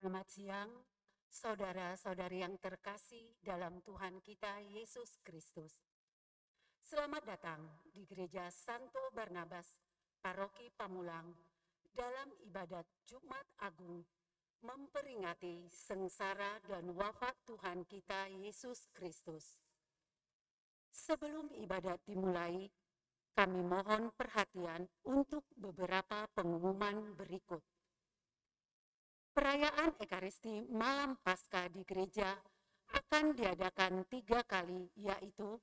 Selamat siang, saudara-saudari yang terkasih dalam Tuhan kita Yesus Kristus. Selamat datang di Gereja Santo Barnabas, Paroki Pamulang, dalam ibadat Jumat Agung, memperingati sengsara dan wafat Tuhan kita Yesus Kristus. Sebelum ibadat dimulai, kami mohon perhatian untuk beberapa pengumuman berikut. Perayaan Ekaristi Malam Paskah di gereja akan diadakan 3 kali, yaitu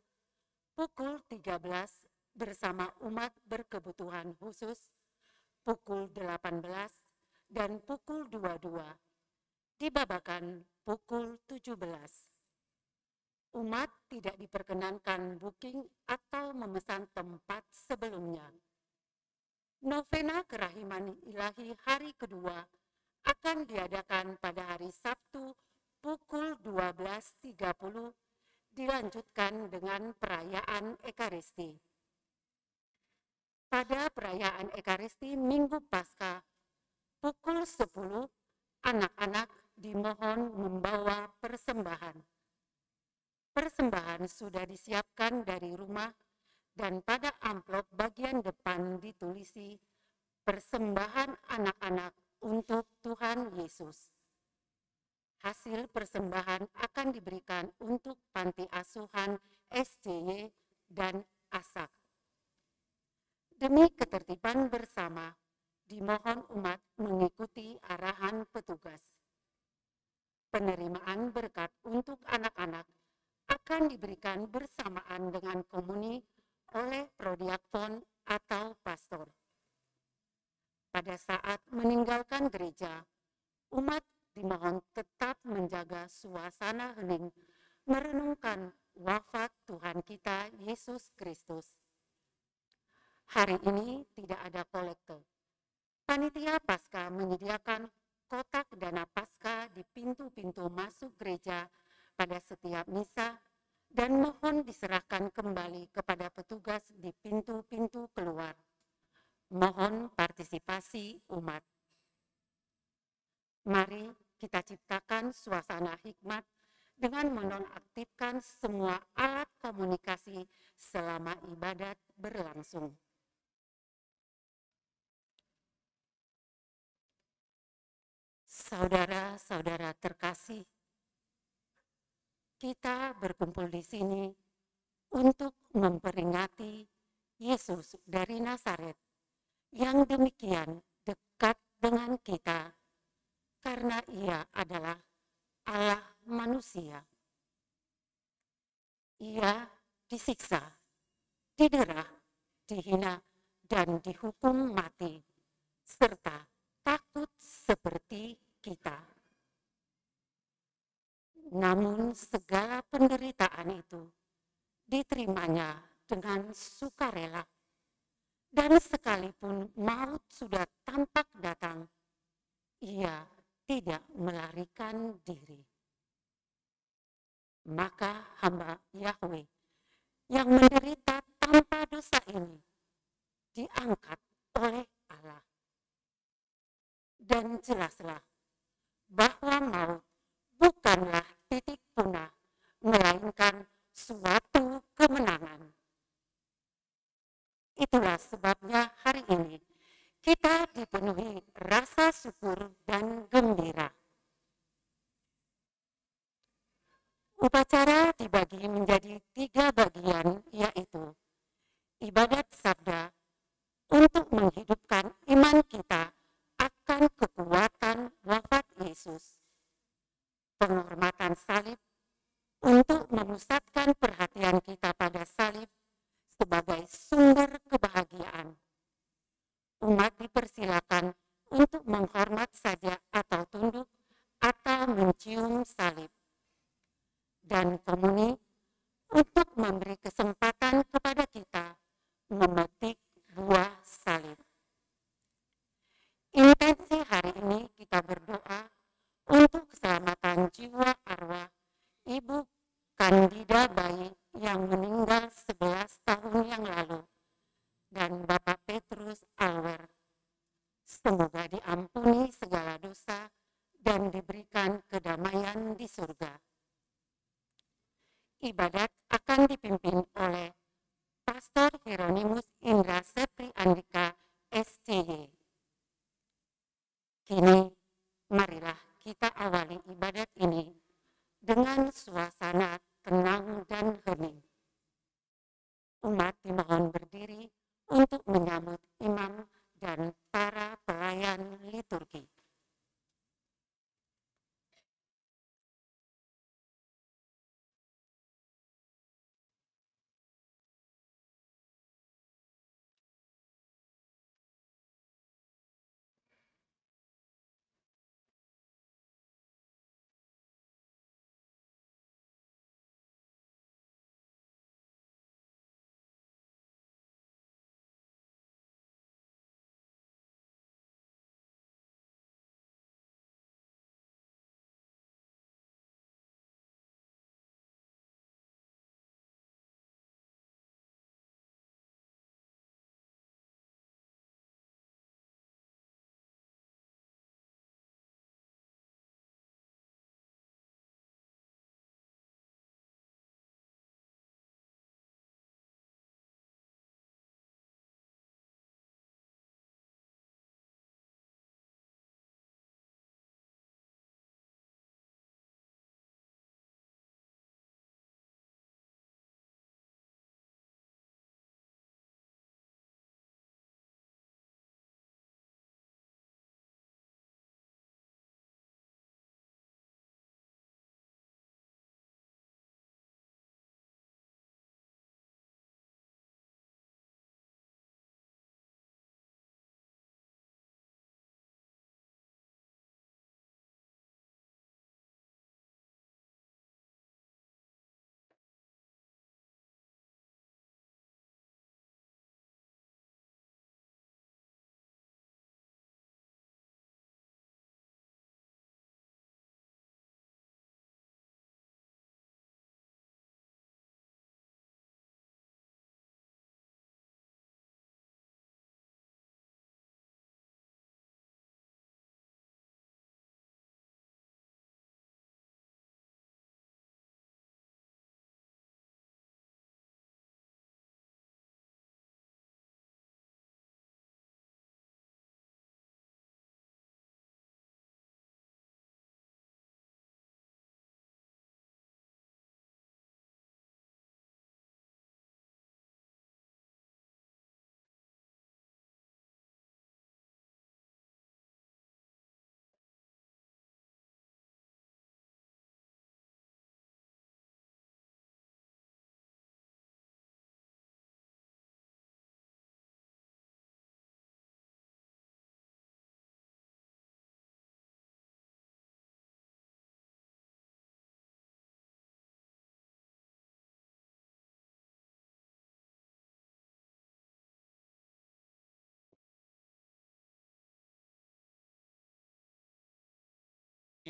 pukul 13 bersama umat berkebutuhan khusus, pukul 18 dan pukul 22, dibabakan pukul 17. Umat tidak diperkenankan booking atau memesan tempat sebelumnya. Novena Kerahiman Ilahi hari kedua akan diadakan pada hari Sabtu pukul 12.30, dilanjutkan dengan perayaan Ekaristi. Pada perayaan Ekaristi Minggu Paskah pukul 10, anak-anak dimohon membawa persembahan. Persembahan sudah disiapkan dari rumah dan pada amplop bagian depan ditulisi persembahan anak-anak untuk Tuhan Yesus. Hasil persembahan akan diberikan untuk panti asuhan SCY dan ASAK. Demi ketertiban bersama, dimohon umat mengikuti arahan petugas. Penerimaan berkat untuk anak-anak akan diberikan bersamaan dengan komuni oleh prodiakon atau pastor. Pada saat meninggalkan gereja, umat dimohon tetap menjaga suasana hening, merenungkan wafat Tuhan kita Yesus Kristus. Hari ini tidak ada kolektor. Panitia Paskah menyediakan kotak dana Paskah di pintu-pintu masuk gereja pada setiap misa dan mohon diserahkan kembali kepada petugas di pintu-pintu keluar. Mohon partisipasi umat. Mari kita ciptakan suasana hikmat dengan menonaktifkan semua alat komunikasi selama ibadat berlangsung. Saudara-saudara terkasih, kita berkumpul di sini untuk memperingati Yesus dari Nazaret yang demikian dekat dengan kita karena Ia adalah Allah manusia. Ia disiksa, didera, dihina, dan dihukum mati, serta takut seperti kita. Namun segala penderitaan itu diterimanya dengan sukarela. Dan sekalipun maut sudah tampak datang, Ia tidak melarikan diri. Maka hamba Yahweh yang menderita tanpa dosa ini diangkat oleh Allah. Dan jelaslah bahwa maut bukanlah titik punah, melainkan suatu kemenangan. Itulah sebabnya hari ini kita dipenuhi rasa syukur dan gembira. Upacara dibagi menjadi 3 bagian, yaitu ibadat sabda untuk menghidupkan iman kita akan kekuatan wafat Yesus, penghormatan salib untuk memusatkan perhatian kita pada salib sebagai sumber kebahagiaan. Umat dipersilakan untuk menghormat saja atau tunduk atau mencium salib. Dan komuni untuk memberi kesempatan kepada kita memetik buah salib. Intensi hari ini kita berdoa untuk keselamatan jiwa arwah Ibu Kandida Bayi yang meninggal 11 tahun yang lalu dan Bapak Petrus Alwer. Semoga diampuni SCY. Kini, marilah kita awali ibadat ini dengan suasana tenang dan hening. Umat dimohon berdiri untuk menyambut imam dan para pelayan liturgi.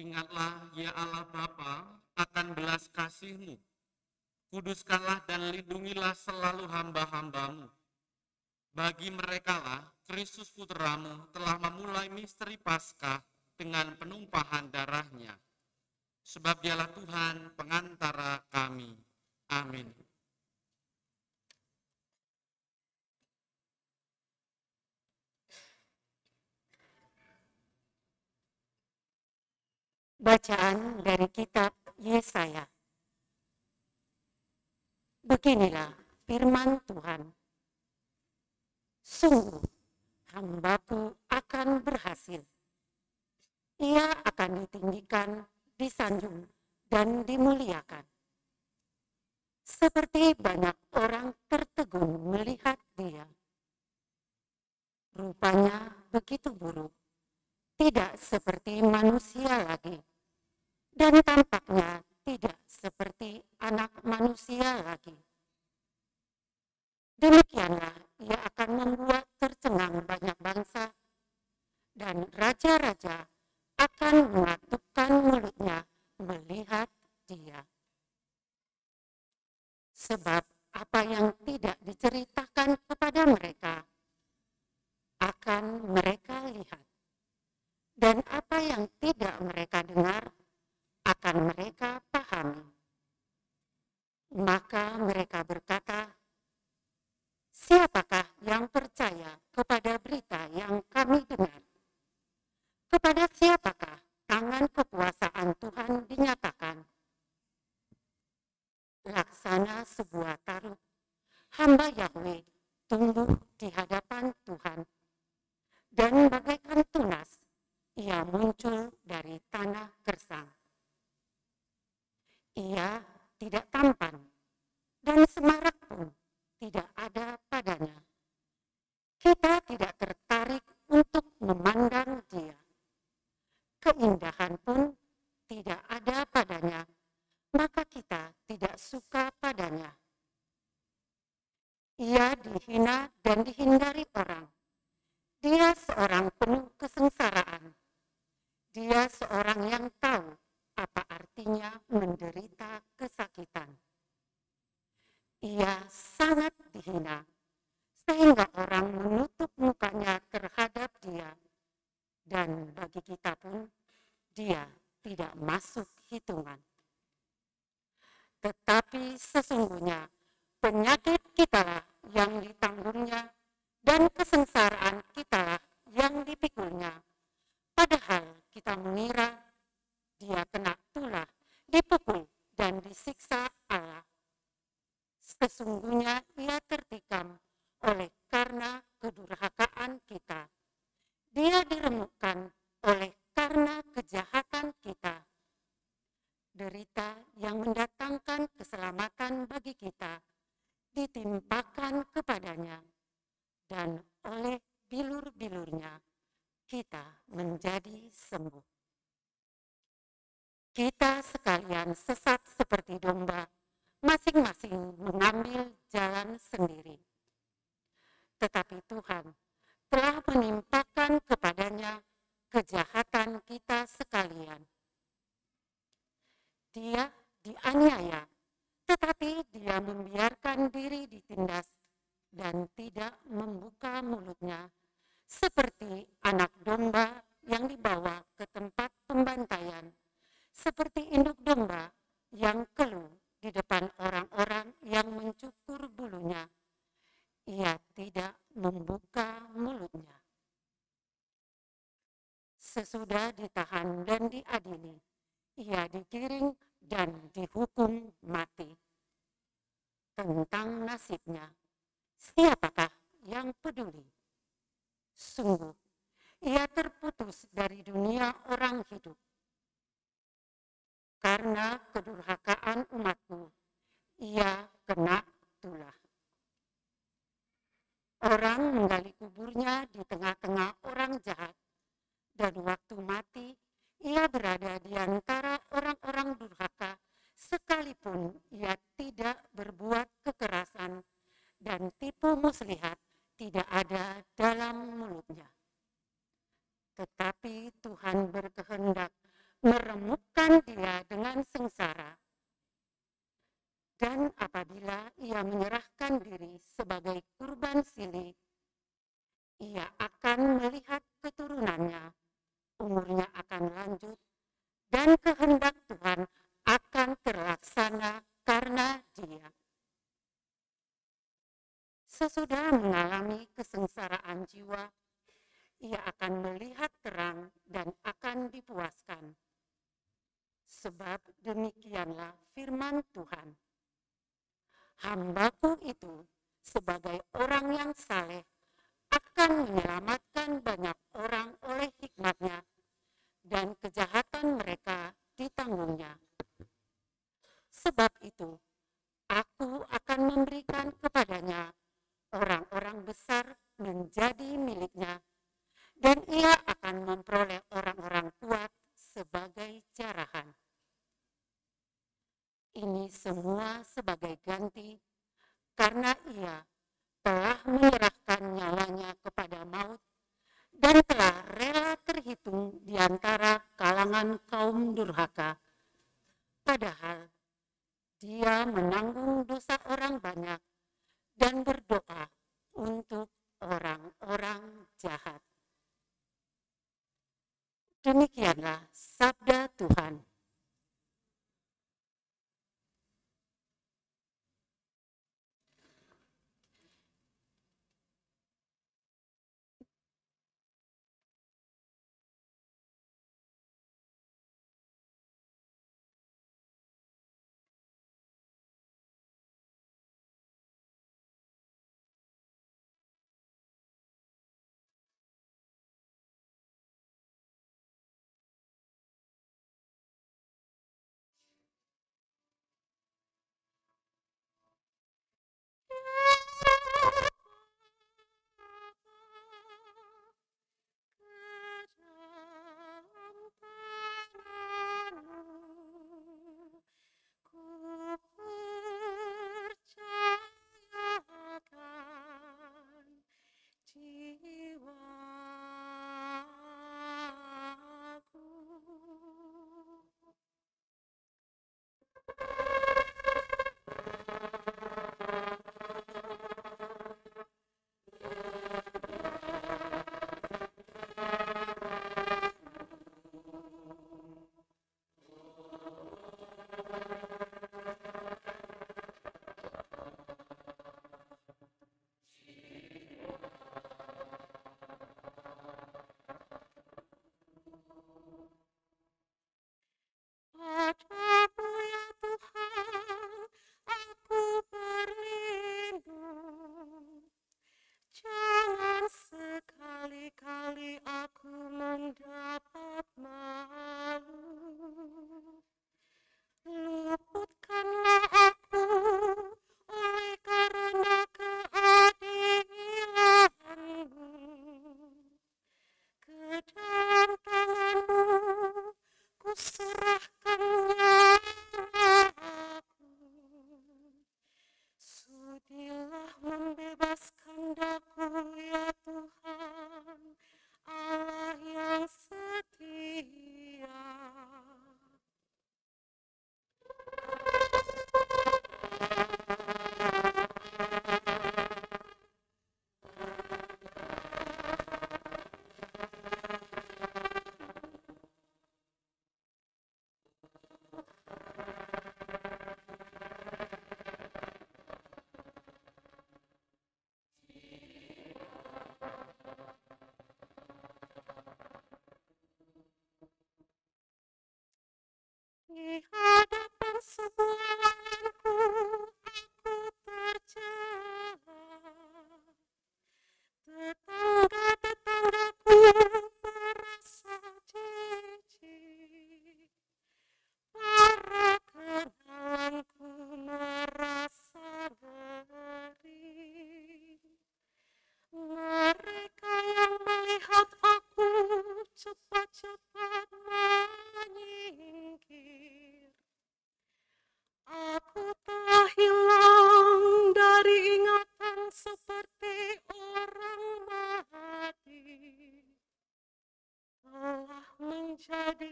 Ingatlah ya Allah Bapa akan belas kasih-Mu. Kuduskanlah dan lindungilah selalu hamba-hamba-Mu. Bagi merekalah Kristus Putra-Mu telah memulai misteri Paskah dengan penumpahan darahnya. Sebab dialah Tuhan pengantara kami. Amin. Bacaan dari kitab Yesaya. Beginilah firman Tuhan. Sungguh, hambaku akan berhasil. Ia akan ditinggikan, disanjung, dan dimuliakan. Seperti banyak orang tertegun melihat dia. Rupanya begitu buruk, tidak seperti manusia lagi, dan tampaknya tidak seperti anak manusia lagi. Demikianlah ia akan membuat tercengang banyak bangsa, dan raja-raja akan mengatupkan mulutnya melihat dia. Sebab apa yang tidak diceritakan kepada mereka akan mereka lihat, dan apa yang tidak mereka dengar akan mereka pahami. Maka mereka berkata, siapakah yang percaya kepada berita seorang penuh kesengsaraan. Dia seorang yang tahu apa artinya menderita kesakitan. Ia sangat dihina, sehingga orang menutup mukanya terhadap dia. Dan bagi kita pun, dia tidak masuk hitungan. Tetapi sesungguhnya penyakit kitalah yang ditanggungnya dan kesengsaraan kitalah yang dipikulnya. Padahal kita mengira dia kena tulah, dipukul dan disiksa Allah. Sesungguhnya ia tertikam oleh karena kedurhakaan kita. Dia diremukkan oleh karena kejahatan kita. Derita yang mendatangkan keselamatan bagi kita ditimpakan kepadanya, dan oleh bilur-bilurnya kita menjadi sembuh. Kita sekalian sesat seperti domba, masing-masing mengambil jalan sendiri. Tetapi Tuhan telah menimpakan kepadanya kejahatan kita sekalian. Dia dianiaya, tetapi dia membiarkan diri ditindas dan tidak membuka mulutnya, seperti anak domba yang dibawa ke tempat pembantaian, seperti induk domba yang keluh di depan orang-orang yang mencukur bulunya. Ia tidak membuka mulutnya. Sesudah ditahan dan diadili, ia digiring dan dihukum mati. Tentang nasibnya, siapakah yang peduli? Sungguh, ia terputus dari dunia orang hidup. Karena kedurhakaan umatku, ia kena tulah. Orang menggali kuburnya di tengah-tengah orang jahat, dan waktu mati, ia berada di antara orang-orang durhaka, sekalipun ia tidak berbuat kekerasan, dan tipu muslihat tidak ada dalam mulutnya. Tetapi Tuhan berkehendak meremukkan dia dengan sengsara. Dan apabila ia menyerahkan diri sebagai kurban silih, ia akan melihat keturunannya, umurnya akan lanjut, dan kehendak Tuhan akan terlaksana karena dia. Sesudah mengalami kesengsaraan jiwa, ia akan melihat terang dan akan dipuaskan. Sebab demikianlah firman Tuhan. Hambaku itu sebagai orang yang saleh akan menyelamatkan banyak orang oleh hikmatnya, dan kejahatan mereka ditanggungnya. Sebab itu, aku akan memberikan kepadanya orang-orang besar menjadi miliknya, dan ia akan memperoleh orang-orang kuat sebagai jarahan. Ini semua sebagai ganti karena ia telah menyerahkan nyawanya kepada maut dan telah rela terhitung di antara kalangan kaum durhaka. Padahal dia menanggung dosa orang banyak dan berdoa untuk orang-orang jahat. Demikianlah sabda Tuhan.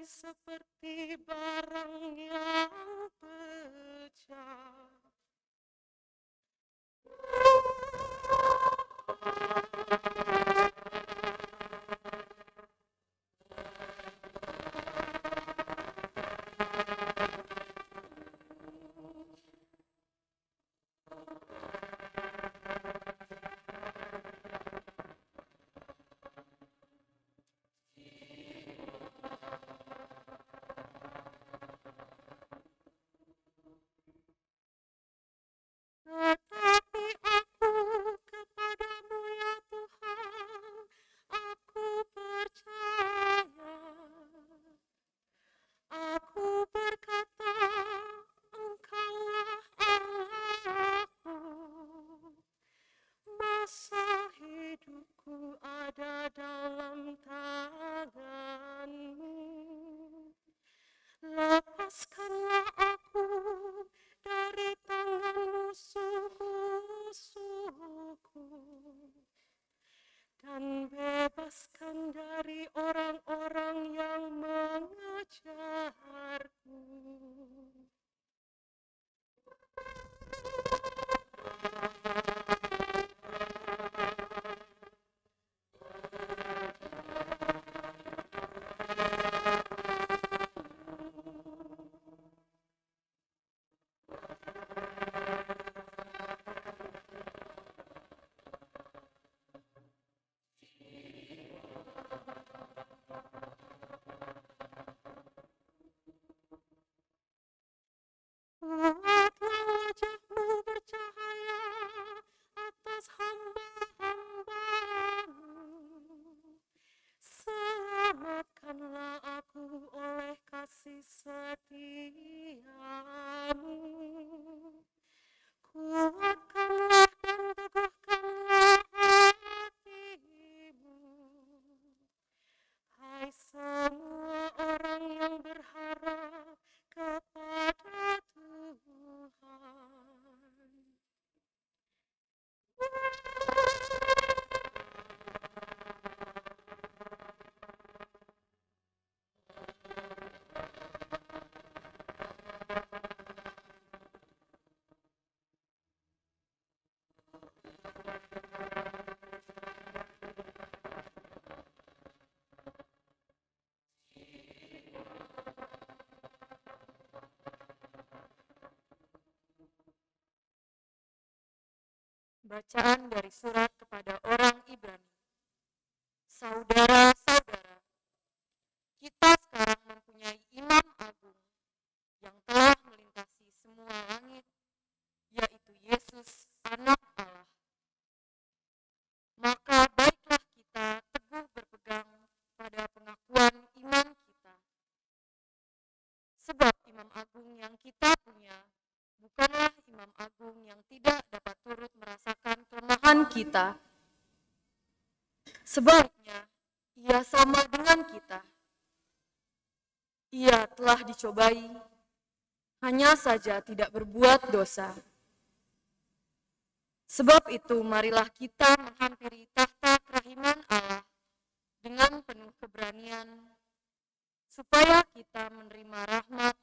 seperti barang yang pecah. Tetapi aku kepadamu ya Tuhan, aku percaya. Aku berkata, Engkaulah Allahku. Masa hidupku ada dalam tangan-Mu. Lepaskanlah aku dari tangan musuh-musuhku dan bebaskan dari orang-orang yang mengejarku. Buatlah wajah-Mu bercahaya atas hamba-hamba-Mu. Selamatkanlah aku oleh kasih setia-Mu. Kuatkanlah dan teguhkanlah hatimu. Hai semua orang yang berharap kepada Tuhan. Bacaan dari surat kepada orang Ibrani. Saudara-saudara, kita sekarang mempunyai imam agung yang telah melintasi semua langit, yaitu Yesus, Anak Allah. Maka baiklah kita teguh berpegang pada pengakuan iman kita. Sebab imam agung yang kita punya bukanlah imam agung yang tidak dapat turut merasakan kelemahan kita. Sebaliknya, ia sama dengan kita. Ia telah dicobai, hanya saja tidak berbuat dosa. Sebab itu, marilah kita menghampiri tahta kerahiman Allah dengan penuh keberanian, supaya kita menerima rahmat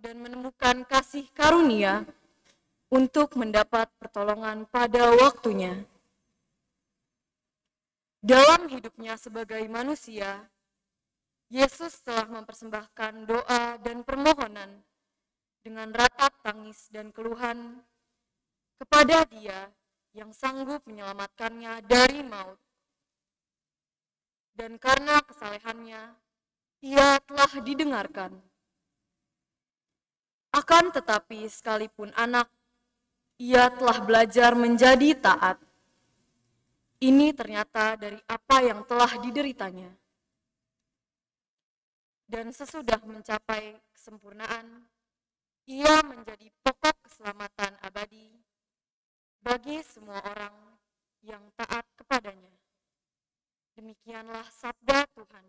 dan menemukan kasih karunia untuk mendapat pertolongan pada waktunya. Dalam hidupnya sebagai manusia, Yesus telah mempersembahkan doa dan permohonan dengan ratap tangis dan keluhan kepada Dia yang sanggup menyelamatkannya dari maut. Dan karena kesalehannya, Ia telah didengarkan. Akan tetapi sekalipun anak, Ia telah belajar menjadi taat. Ini ternyata dari apa yang telah dideritanya. Dan sesudah mencapai kesempurnaan, ia menjadi pokok keselamatan abadi bagi semua orang yang taat kepadanya. Demikianlah sabda Tuhan.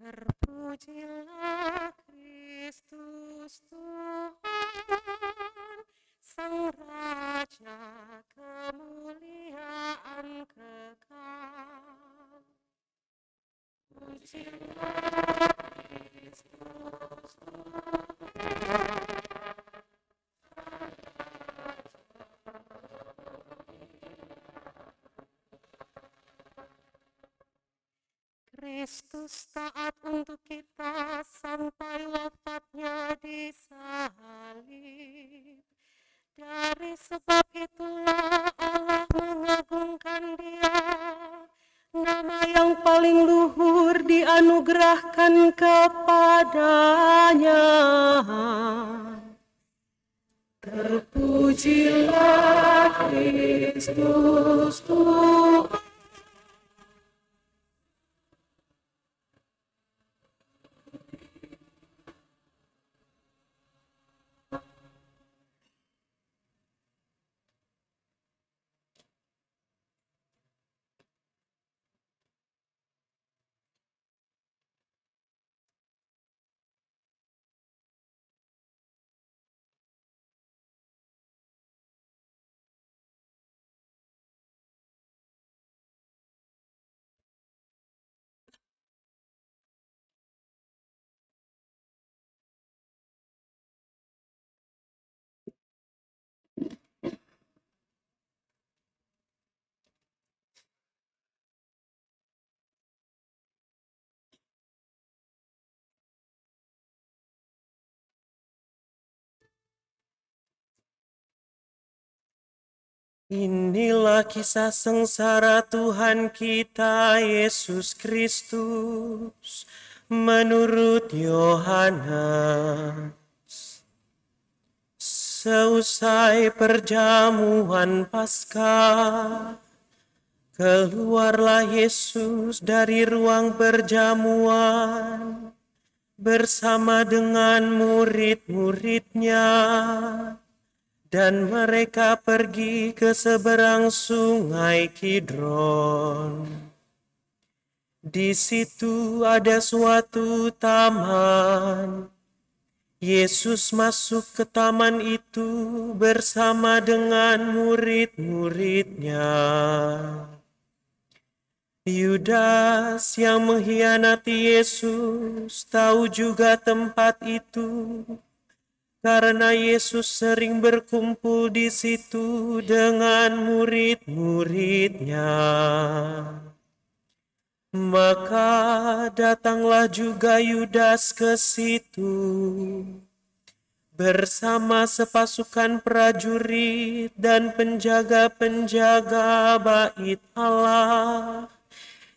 Terpujilah Kristus Tuhan, Sang Raja kemuliaan kekal. Pujilah Kristus Tuhan. Kristus taat untuk kita sampai wafatnya di salib. Dari sebab itulah Allah mengagungkan Dia. Nama yang paling luhur dianugerahkan kepadanya. Terpujilah Kristus Tuhan. Inilah kisah sengsara Tuhan kita Yesus Kristus menurut Yohanes. Seusai perjamuan Paskah, keluarlah Yesus dari ruang perjamuan bersama dengan murid-muridnya. Dan mereka pergi ke seberang sungai Kidron. Di situ ada suatu taman. Yesus masuk ke taman itu bersama dengan murid-muridnya. Yudas yang mengkhianati Yesus tahu juga tempat itu, karena Yesus sering berkumpul di situ dengan murid-muridnya. Maka datanglah juga Yudas ke situ bersama sepasukan prajurit dan penjaga-penjaga bait Allah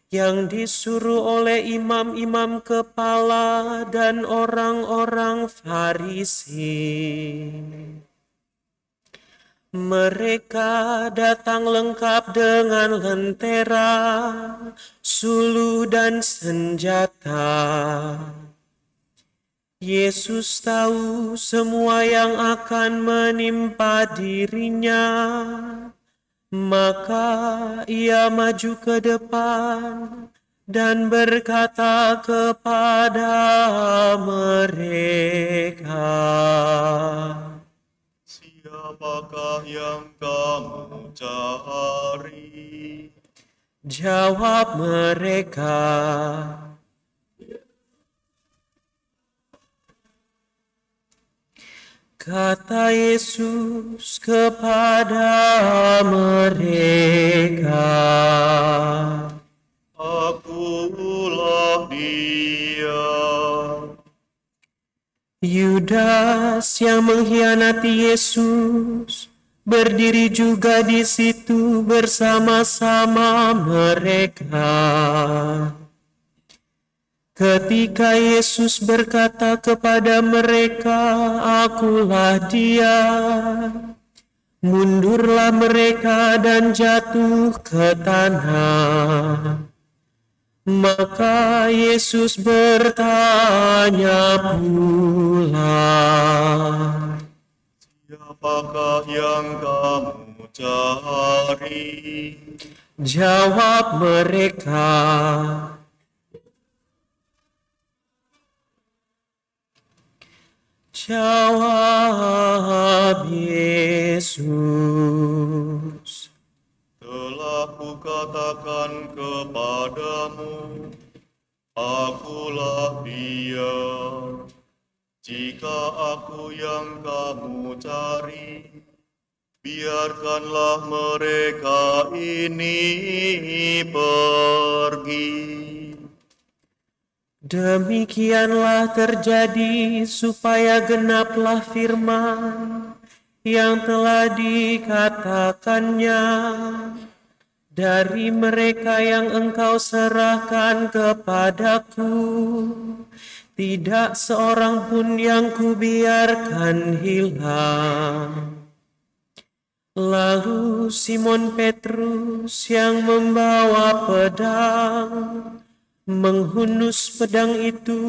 yang disuruh oleh imam-imam kepala dan orang-orang Farisi. Mereka datang lengkap dengan lentera, suluh dan senjata. Yesus tahu semua yang akan menimpa dirinya. Maka ia maju ke depan dan berkata kepada mereka, "Siapakah yang kamu cari?" Jawab mereka, kata Yesus kepada mereka, "Akulah Dia." Yudas yang mengkhianati Yesus berdiri juga di situ bersama-sama mereka. Ketika Yesus berkata kepada mereka, "Akulah Dia," mundurlah mereka dan jatuh ke tanah. Maka Yesus bertanya pula, "Siapakah yang kamu cari?" Jawab mereka, Jawab Yesus, Telah kukatakan kepadamu, akulah Dia. Jika aku yang kamu cari, biarkanlah mereka ini pergi. demikianlah terjadi supaya genaplah firman yang telah dikatakannya. Dari mereka yang engkau serahkan kepadaku, tidak seorang pun yang kubiarkan hilang. Lalu Simon Petrus yang membawa pedang menghunus pedang itu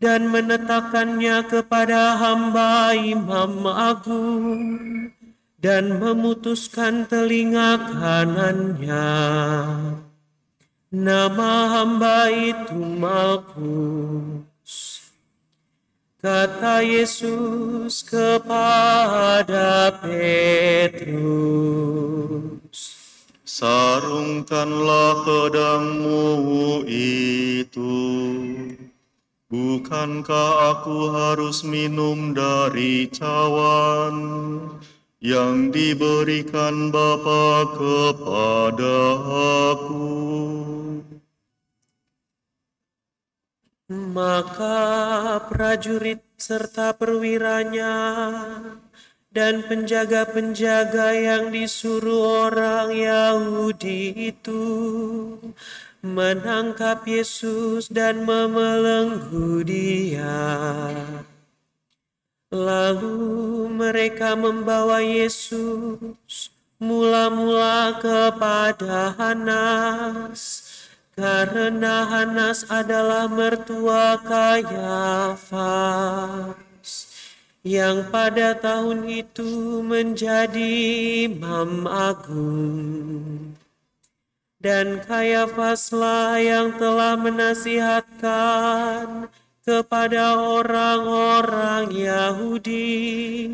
dan menetakannya kepada hamba imam agung dan memutuskan telinga kanannya. Nama hamba itu Malkus. Kata Yesus kepada Petrus, Sarungkanlah pedangmu itu. Bukankah aku harus minum dari cawan yang diberikan Bapa kepada aku? maka prajurit serta perwiranya dan penjaga-penjaga yang disuruh orang Yahudi itu menangkap Yesus dan membelenggu Dia. Lalu mereka membawa Yesus mula-mula kepada Hanas, karena Hanas adalah mertua Kayafas, yang pada tahun itu menjadi imam agung. Dan Kayafaslah yang telah menasihatkan kepada orang-orang Yahudi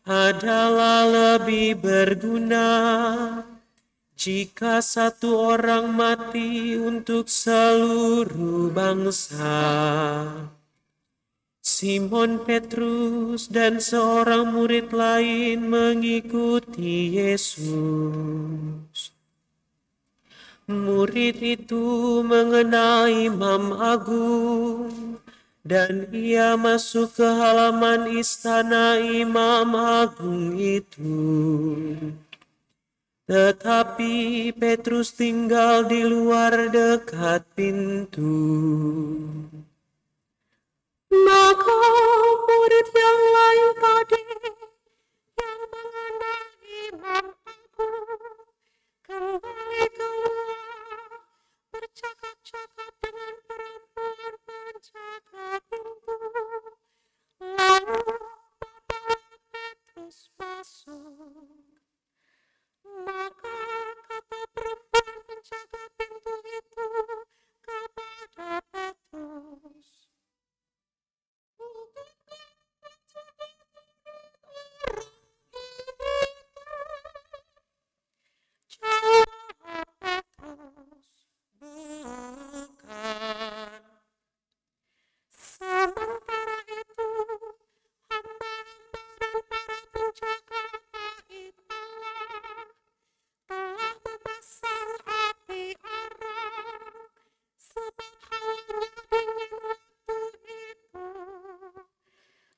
adalah lebih berguna jika satu orang mati untuk seluruh bangsa. Simon Petrus dan seorang murid lain mengikuti Yesus. Murid itu mengenal imam agung, dan ia masuk ke halaman istana imam agung itu. Tetapi Petrus tinggal di luar dekat pintu. Maka murid yang lain tadi yang mengenal imam agung kembali keluar, bercakap-cakap dengan perempuan penjaga pintu. Lalu membawa Petrus masuk. Maka kata perempuan penjaga pintu itu kepada Petrus, "Bukankah penjaga orang itu?" Jawab Petrus, "Bukan." Sementara itu, hamba-hamba dan para penjaga bait Allah telah memasang api arang, sebab hawanya dingin waktu itu,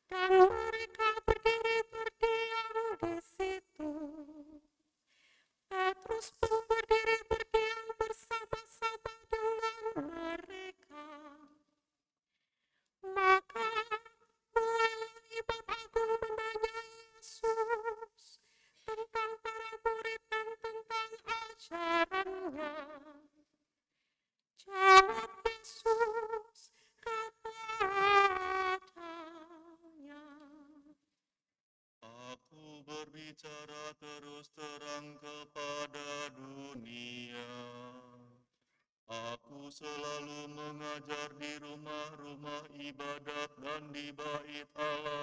dan mereka berdiri berdiam di situ. Petrus pun berdiri berdiam bersama-sama dengan mereka. Maka mulailah imam agung menanya Yesus tentang para murid dan tentang ajarannya. Jawab Yesus kepadanya, Aku berbicara terus terang kepada dunia. Aku selalu mengajar di rumah-rumah ibadat dan di bait Allah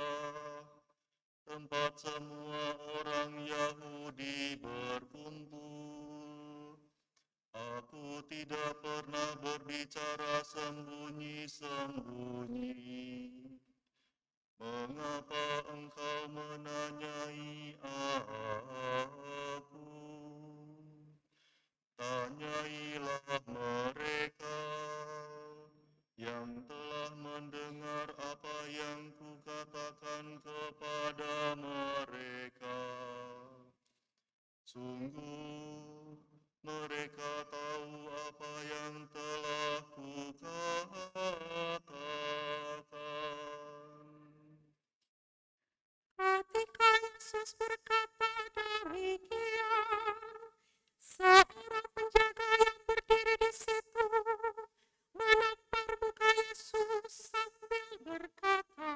semua orang Yahudi berkumpul. Aku tidak pernah berbicara sembunyi-sembunyi. Mengapa engkau menanyai aku? Tanyailah mereka yang telah mendengar apa yang kukatakan kepada mereka. Sungguh, mereka tahu apa yang telah kukatakan. Ketika Yesus berkata demikian, seorang penjaga yang berdiri di situ menampar muka Yesus sambil berkata,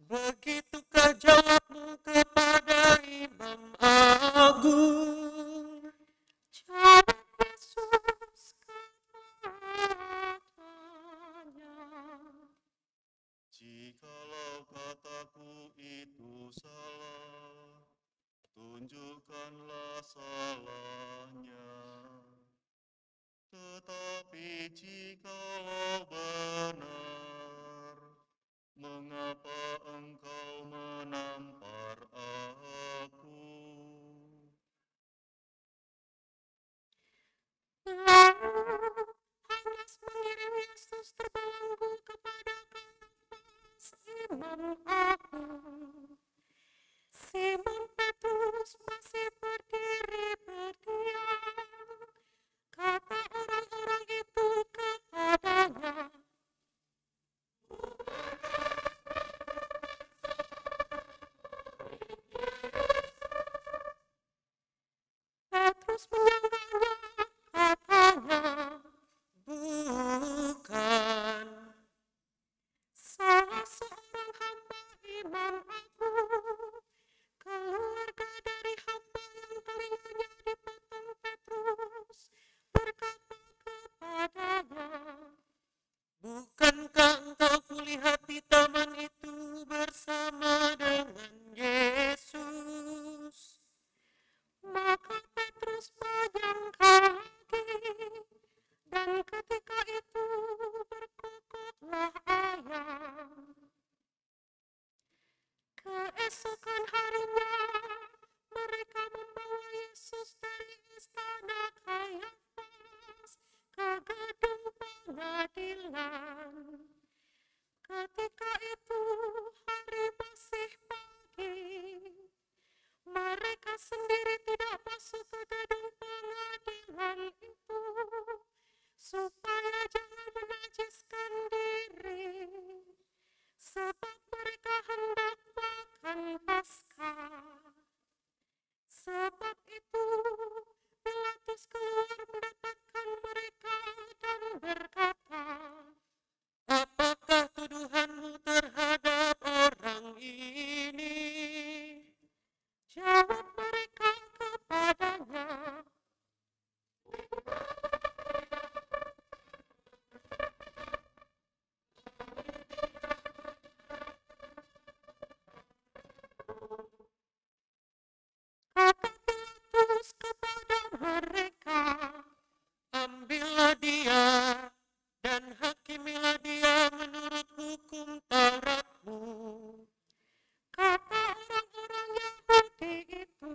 Begitukah jawabmu kepada Imam Agung? jawab Yesus kepadanya, Jikalau kataku itu salah, tunjukkanlah salahnya. Tetapi jikalau benar, mengapa engkau menampar aku? lalu Hanas mengirim Yesus terbelenggu kepada Kayafas, Imam Agung. Simon Petrus masih berdiri berdiam. Kata orang-orang itu kepadanya, Petrus menyanggahnya, katanya, Bukan. salah seorang hamba Imam Agung, keluarga dari hamba yang telinganya dipotong Petrus, berkata kepadanya, Bukankah engkau kulihat di taman itu bersama dengan Yesus? maka Petrus menyangkal lagi, dan ketika itu berkokoklah ayam. Keesokan harinya, mereka membawa Yesus dari istana Kayafas ke gedung pengadilan. Ketika itu hari masih pagi. Mereka sendiri tidak masuk ke gedung pengadilan itu, supaya jangan menajiskan diri, sebab mereka hendak makan Paskah. Sebab itu Pilatus keluar mendapatkan mereka dan berkata, Apakah tuduhanmu terhadap orang ini? jawab mereka kepadanya, kata Pilatus kepada mereka, Ambillah dia dan hakimilah dia menurut hukum Tauratmu. kata orang-orang Yahudi itu.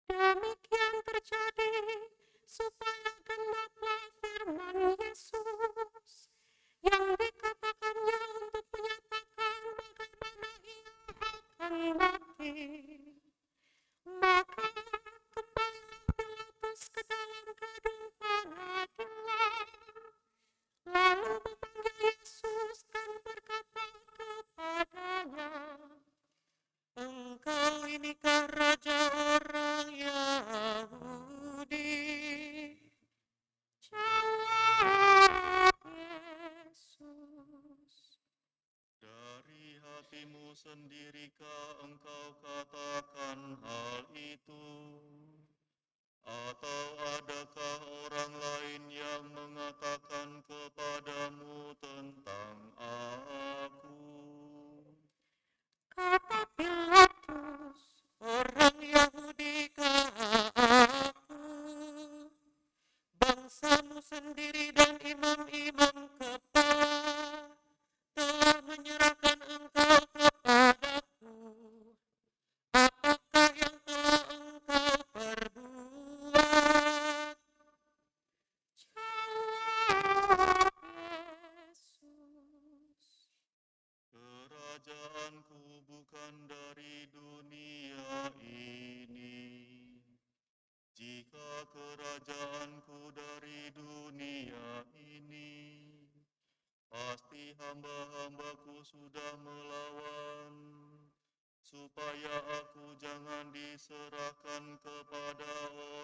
Demikian terjadi supaya genaplah firman Yesus yang dikatakannya untuk menyatakan bagaimana ia akan mati. Maka kembalilah Pilatus ke dalam gedung pengadilan, lalu memanggil Yesus dan berkata kepadanya, Engkau inikah raja orang Yahudi? jawab Yesus, Dari hatimu sendirikah engkau katakan hal itu? Atau hamba-hambaku sudah melawan, supaya aku jangan diserahkan kepada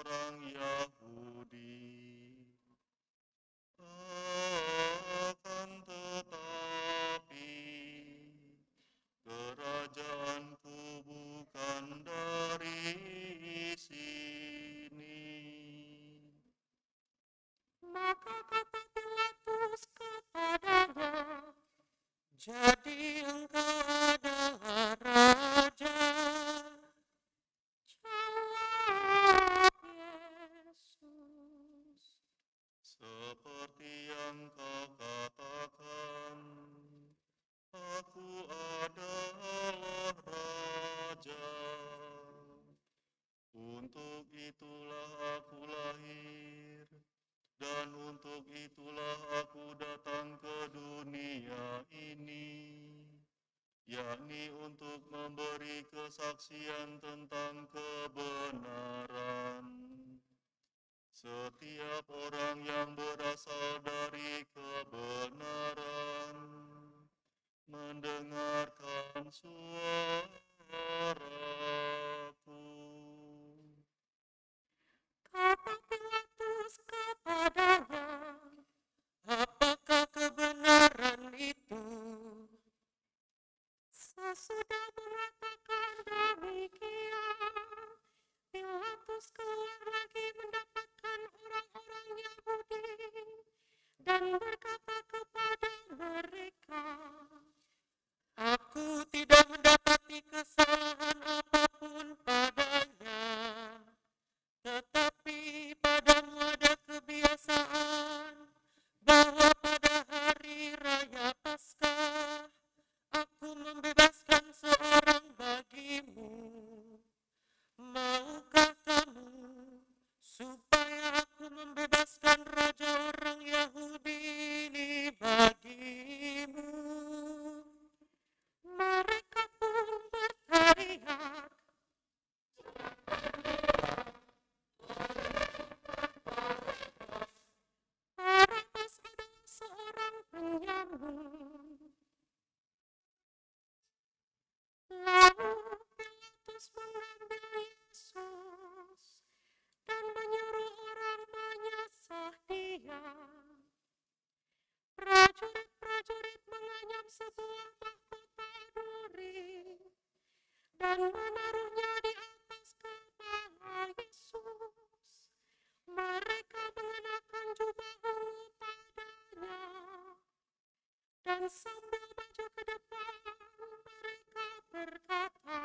orang Yahudi. Akan tetapi, kerajaanku bukan dari sini. Maka kata Pilatus kepadanya, Jadi engkau adalah raja. jawab Yesus. Seperti yang kau katakan, aku adalah raja. Untuk itulah aku lahir, dan untuk itulah aku datang ke dunia ini, yakni untuk memberi kesaksian tentang kebenaran. Setiap orang yang berasal dari kebenaran mendengarkan suaraku. Kata Pilatus kepadanya, Apakah kebenaran itu? sesudah mengatakan demikian, Pilatus keluar lagi mendapatkan orang-orang Yahudi dan berkata kepada mereka, Aku tidak mendapati kesalahan apapun padanya. Tetapi padamu ada kebiasaan bahwa pada hari raya Paskah aku membebaskan seorang bagimu. Maukah kamu supaya aku membebaskan raja orang Yahudi ini bagimu? mereka pun berteriak, Barabas adalah seorang penyamun. Lalu Pilatus mengambil Yesus dan menyuruh orang menyesah dia. Prajurit-prajurit menganyam sebuah mahkota duri dan menaruhnya di atas kepala Yesus. Mereka mengenakan jubah ungu padanya, dan sambil maju ke depan, mereka berkata,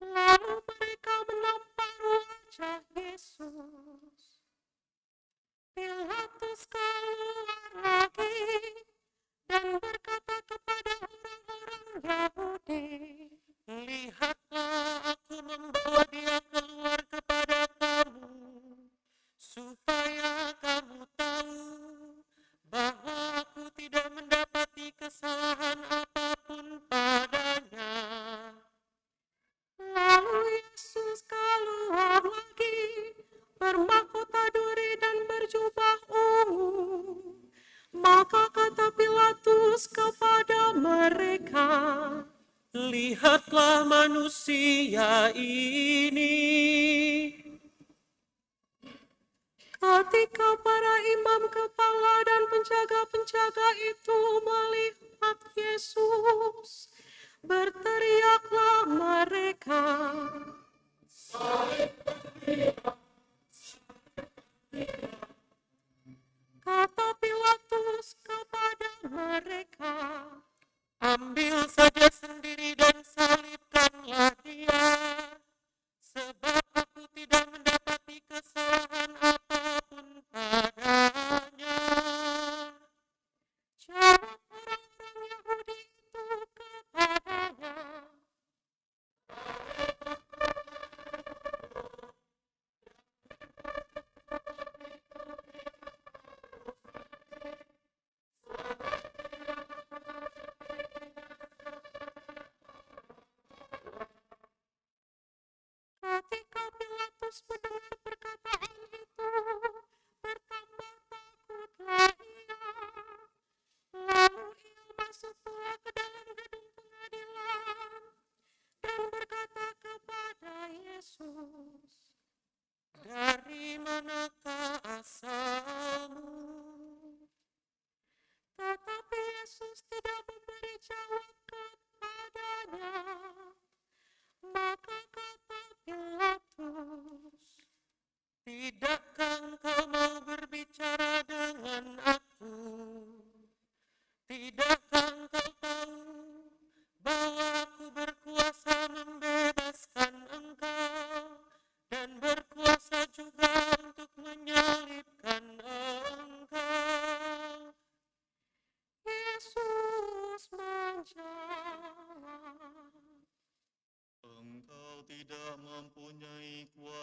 lalu mereka menampar wajah Yesus. Pilatus keluar lagi dan berkata kepada orang-orang Yahudi, Lihatlah, aku membawa dia keluar kepada kamu, supaya kamu tahu bahwa aku tidak mendapati kesalahan apapun padanya. lalu Yesus keluar lagi, bermahkota duri dan berjubah ungu. Maka kata Pilatus kepada mereka, Lihatlah manusia ini. ketika para imam kepala dan penjaga-penjaga itu melihat Yesus, berteriaklah mereka, kata Pilatus kepada mereka, Ambil saja sendiri dan salibkanlah dia, sebab aku tidak mendapati kesalahan apapun padanya. jawab orang-orang Yahudi itu kepadanya, ketika Pilatus mendengar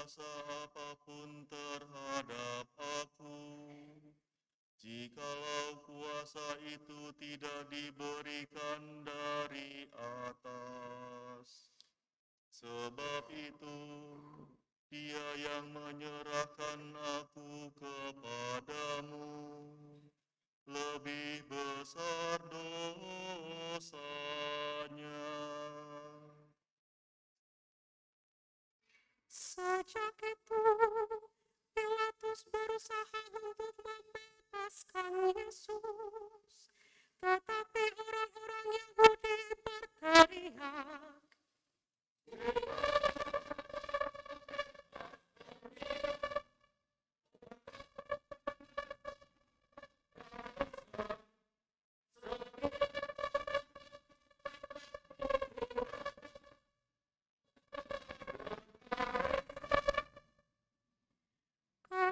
kuasa apapun terhadap aku, jikalau kuasa itu tidak diberikan dari atas. Sebab itu, Dia yang menyerahkan aku kepadamu, lebih besar dosanya. Sejak itu, Pilatus berusaha untuk membebaskan Yesus, tetapi orang-orang Yahudi berteriak,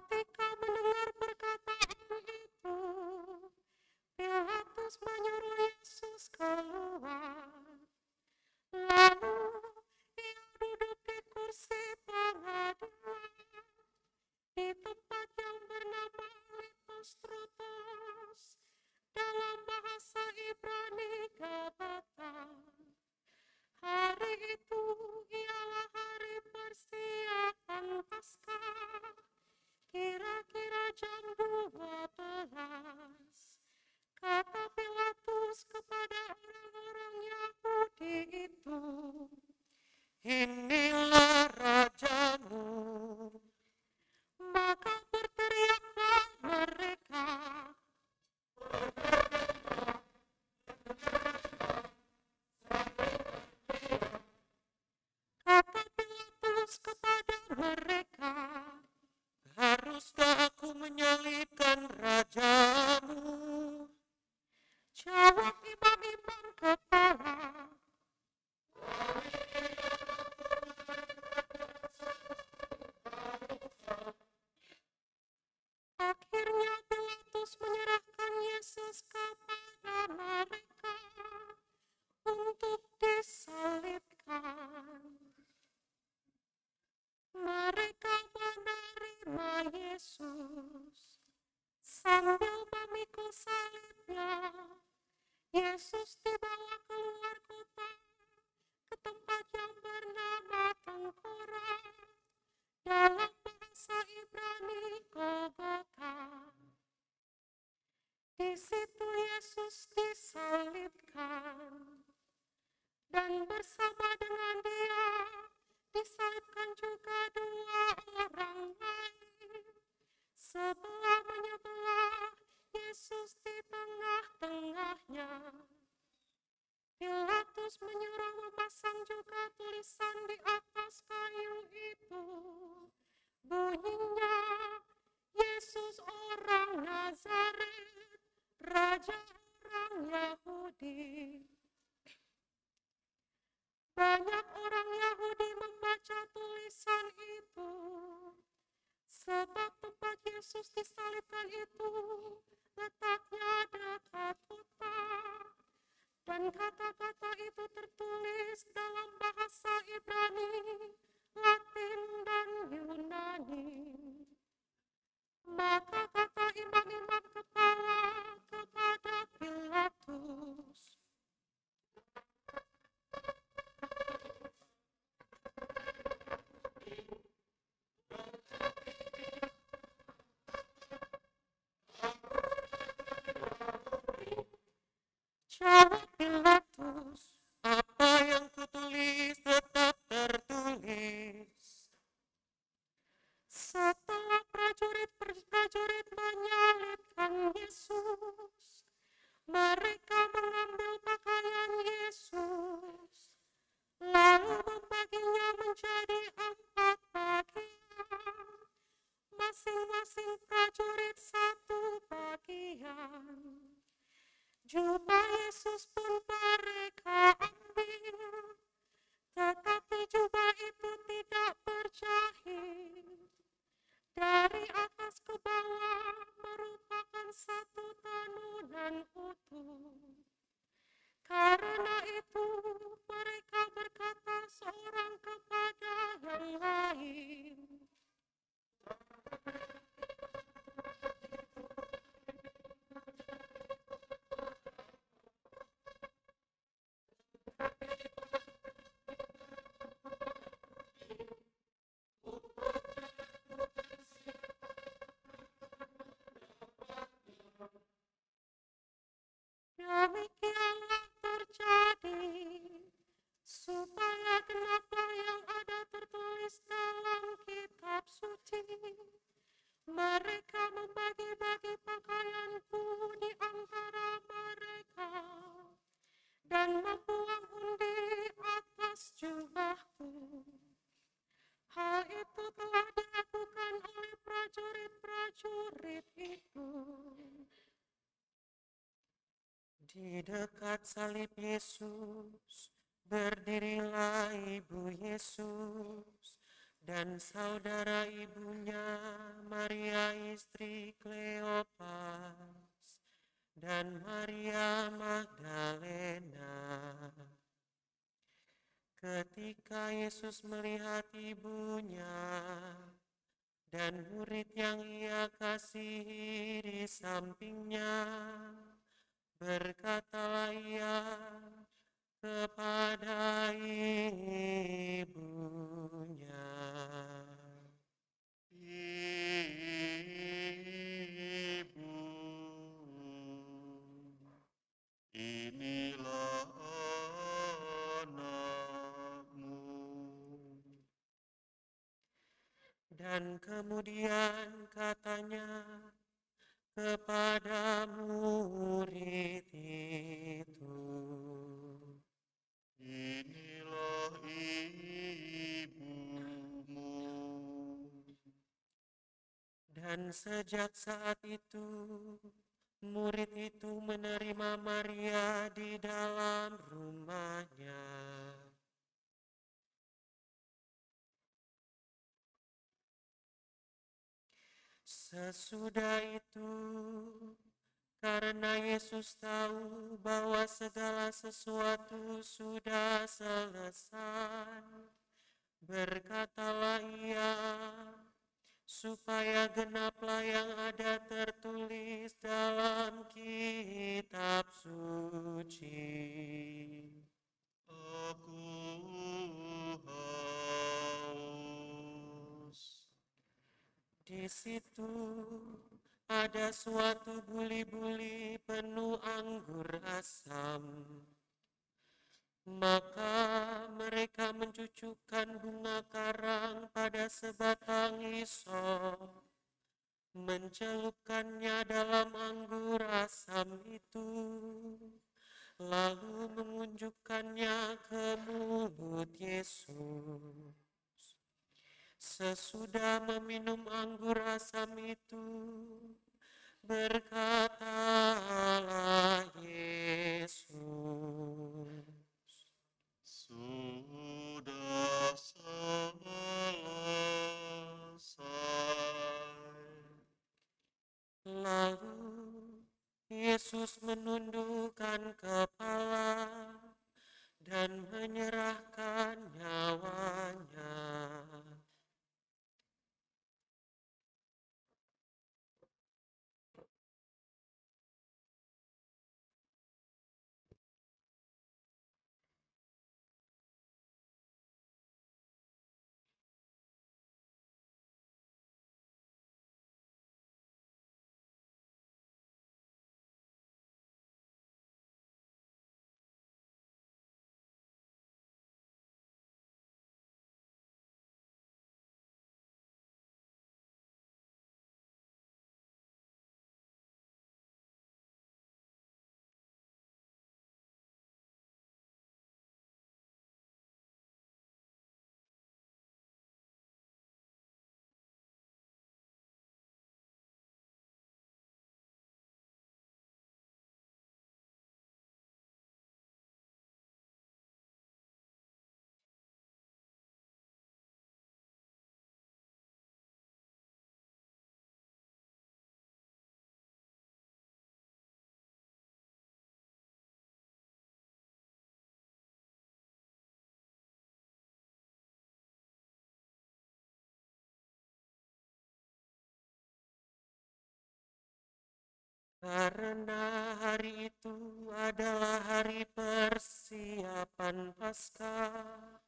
ketika mendengar perkataan itu, Pilatus menyuruh Yesus keluar. Lalu ia duduk di kursi pengadilan di tempat yang bernama Litostrotos, dalam bahasa Ibrani Gabata. Hari itu ialah hari persiapan Paskah, kira-kira jam 12. Kata Pilatus kepada orang-orang Yahudi itu, "Inilah rajamu." Maka berteriaklah mereka, kata Pilatus kepada mereka, "Haruskah aku menyalibkan rajamu?" Jawab imam-imam kepala, akhirnya Pilatus menyerahkan Yesus kepada mereka untuk disalibkan. Mereka menerima Yesus sambil memikul salibnya. Yesus dibawa keluar kota ke tempat yang bernama Tengkorak, dalam bahasa Ibrani Golgota. Di situ Yesus disalibkan, dan bersama dengan Dia disalibkan juga dua orang lain, sebelah menyebelah, Yesus di tengah-tengahnya. Pilatus menyuruh memasang juga tulisan di atas kayu itu. Bunyinya, "Yesus orang Nazaret, Raja orang Yahudi." Banyak orang Yahudi membaca tulisan itu, sebab tempat Yesus disalibkan itu letaknya dekat kota, dan kata-kata itu tertulis dalam bahasa Ibrani, Latin, dan Yunani. Maka kata imam-imam kepala kepada Pilatus, jawab Pilatus, "Apa yang kutulis tetap tertulis." Setelah prajurit menyalibkan Yesus, mereka mengambil dan membuang undi atas jubahku. Hal itu telah dilakukan oleh prajurit-prajurit itu. Di dekat salib Yesus berdirilah ibu Yesus dan saudara ibunya Maria istri Kleopas dan Maria Magdalena. Ketika Yesus melihat ibunya dan murid yang ia kasihi di sampingnya, berkatalah ia kepada ibunya, Ibu, inilah anakmu. dan kemudian katanya kepada murid itu, Inilah ibumu. dan sejak saat itu murid itu menerima Maria di dalam rumahnya. Sesudah itu, karena Yesus tahu bahwa segala sesuatu sudah selesai, berkatalah ia, supaya genaplah yang ada tertulis dalam kitab suci. Aku haus. Di situ ada suatu buli-buli penuh anggur asam. Maka mereka mencucukkan bunga karang pada sebatang hisop, mencelupkannya dalam anggur asam itu, lalu mengunjukkannya ke mulut Yesus. Sesudah meminum anggur asam itu, berkatalah Yesus, Sudah selesai. Lalu Yesus menundukkan kepala dan menyerahkan nyawanya. Karena hari itu adalah hari persiapan Paskah,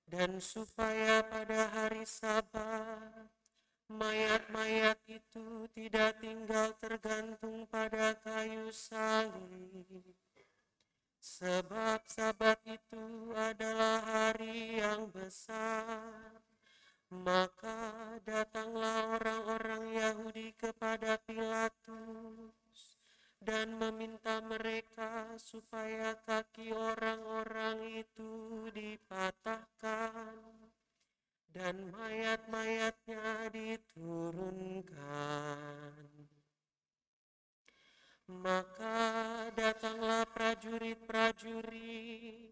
dan supaya pada hari Sabat mayat-mayat itu tidak tinggal tergantung pada kayu salib. Sebab Sabat itu adalah hari yang besar. Maka datanglah orang-orang Yahudi kepada Pilatus dan meminta mereka supaya kaki orang-orang itu dipatahkan dan mayat-mayatnya diturunkan. Maka datanglah prajurit-prajurit,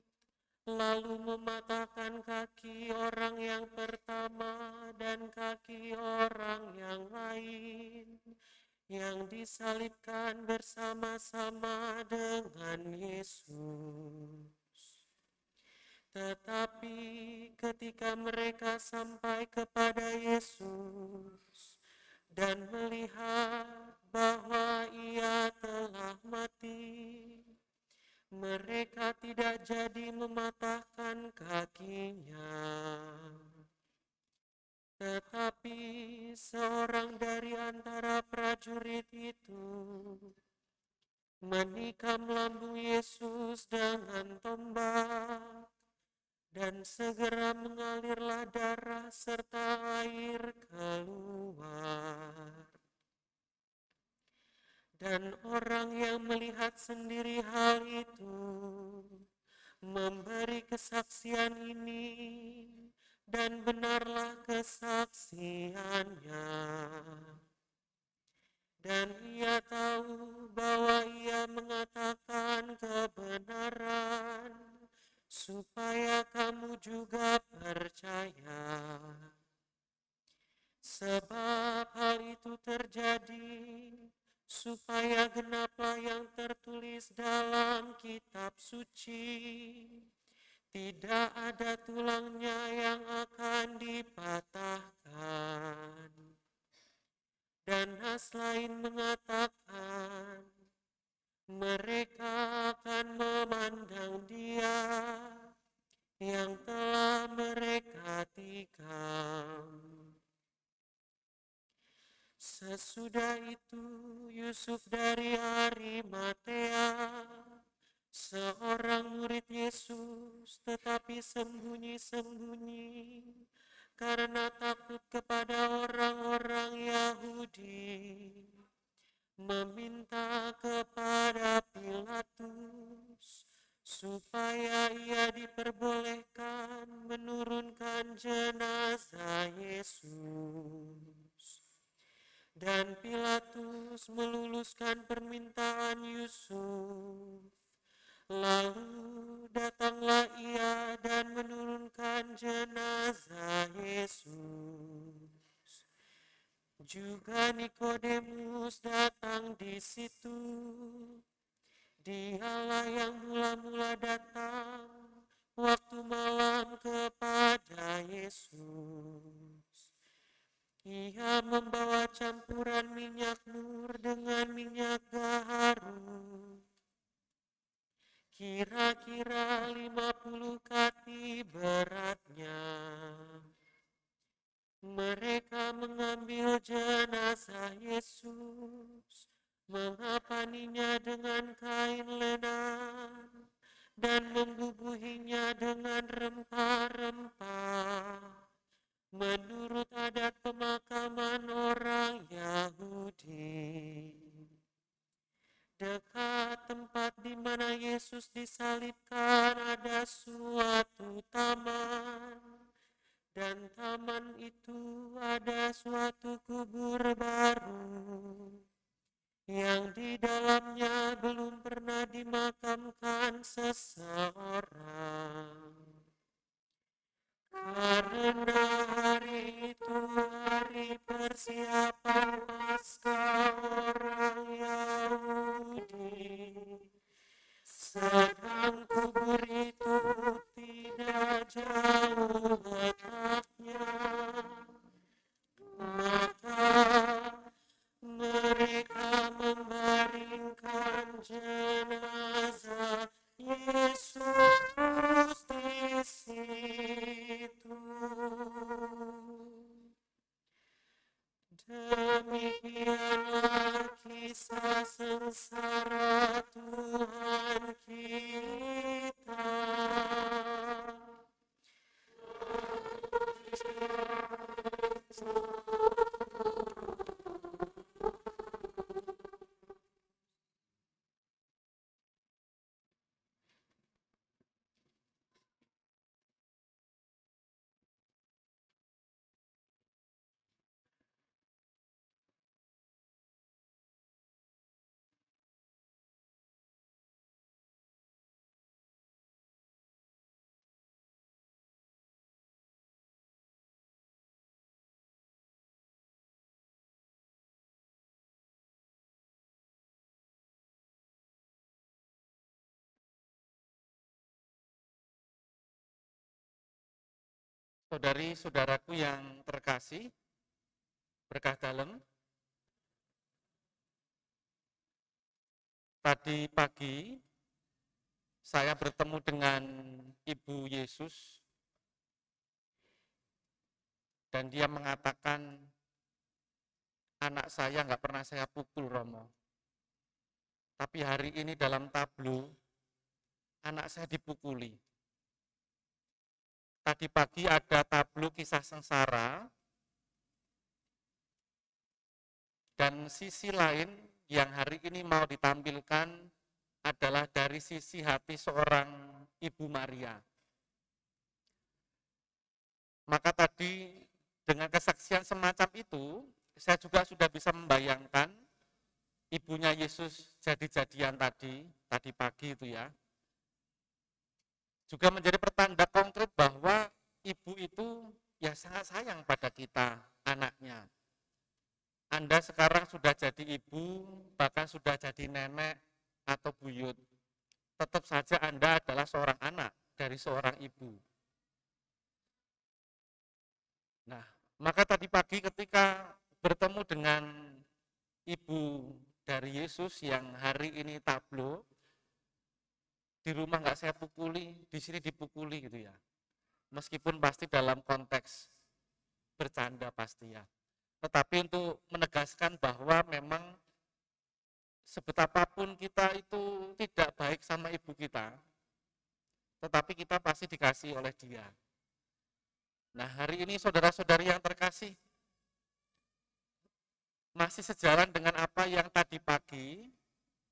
lalu mematahkan kaki orang yang pertama dan kaki orang yang lain, yang disalibkan bersama-sama dengan Yesus. Tetapi ketika mereka sampai kepada Yesus dan melihat bahwa ia telah mati, mereka tidak jadi mematahkan kakinya. Tetapi seorang dari antara prajurit itu menikam lambung Yesus dengan tombak, dan segera mengalirlah darah serta air keluar. Dan orang yang melihat sendiri hal itu memberi kesaksian ini, dan benarlah kesaksiannya. Dan ia tahu bahwa ia mengatakan kebenaran, supaya kamu juga percaya. Sebab hal itu terjadi supaya genaplah yang tertulis dalam kitab suci, tidak ada tulangnya yang akan dipatahkan. Dan nas lain mengatakan, mereka akan memandang Dia yang telah mereka tikam. Sesudah itu Yusuf dari Arimatea, seorang murid Yesus, tetapi sembunyi-sembunyi karena takut kepada orang-orang Yahudi, meminta kepada Pilatus supaya ia diperbolehkan menurunkan jenazah Yesus. Dan Pilatus meluluskan permintaan Yusuf. Lalu datanglah ia dan menurunkan jenazah Yesus. Juga Nikodemus datang di situ. Dialah yang mula-mula datang waktu malam kepada Yesus. Ia membawa campuran minyak mur dengan minyak gaharu, kira-kira 50 kati beratnya. Mereka mengambil jenazah Yesus, mengapaninya dengan kain lenan, dan membubuhinya dengan rempah-rempah, menurut adat pemakaman orang Yahudi. Dekat tempat di mana Yesus disalibkan ada suatu taman, dan taman itu ada suatu kubur baru, yang di dalamnya belum pernah dimakamkan seseorang. Karena hari itu hari persiapan Paskah orang Yahudi, sedang kubur itu tidak jauh letaknya, maka mereka membaringkan jenazah Yesus di situ. Saudari-saudaraku yang terkasih, berkah dalam, tadi pagi saya bertemu dengan Ibu Yesus dan dia mengatakan, anak saya nggak pernah saya pukul, Romo. Tapi hari ini dalam tablo, anak saya dipukuli. Tadi pagi ada tablo kisah sengsara, dan sisi lain yang hari ini mau ditampilkan adalah dari sisi hati seorang Ibu Maria. Maka tadi dengan kesaksian semacam itu, saya juga sudah bisa membayangkan ibunya Yesus jadi-jadian tadi pagi itu ya. Juga menjadi pertanda konkret bahwa ibu itu ya sangat sayang pada kita, anaknya. Anda sekarang sudah jadi ibu, bahkan sudah jadi nenek atau buyut. Tetap saja Anda adalah seorang anak dari seorang ibu. Nah, maka tadi pagi ketika bertemu dengan ibu dari Yesus yang hari ini tablo, di rumah nggak saya pukuli, di sini dipukuli gitu ya. Meskipun pasti dalam konteks bercanda pasti ya. Tetapi untuk menegaskan bahwa memang sebetapapun kita itu tidak baik sama ibu kita, tetapi kita pasti dikasih oleh dia. Nah, hari ini saudara-saudari yang terkasih, masih sejalan dengan apa yang tadi pagi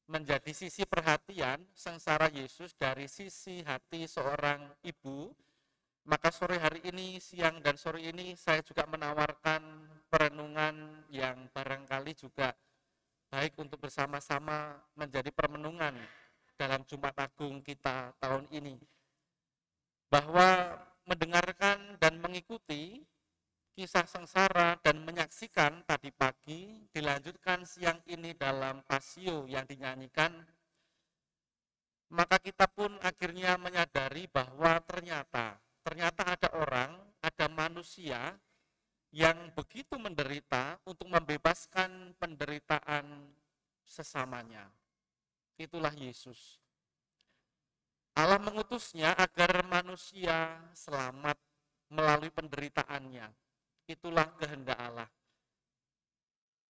menjadi sisi perhatian sengsara Yesus dari sisi hati seorang ibu, maka sore hari ini, siang dan sore ini saya juga menawarkan perenungan yang barangkali juga baik untuk bersama-sama menjadi permenungan dalam Jumat Agung kita tahun ini. Bahwa mendengarkan dan mengikuti kisah sengsara dan menyaksikan tadi pagi, dilanjutkan siang ini dalam pasio yang dinyanyikan, maka kita pun akhirnya menyadari bahwa ternyata ada orang, ada manusia yang begitu menderita untuk membebaskan penderitaan sesamanya. Itulah Yesus. Allah mengutusnya agar manusia selamat melalui penderitaannya. Itulah kehendak Allah.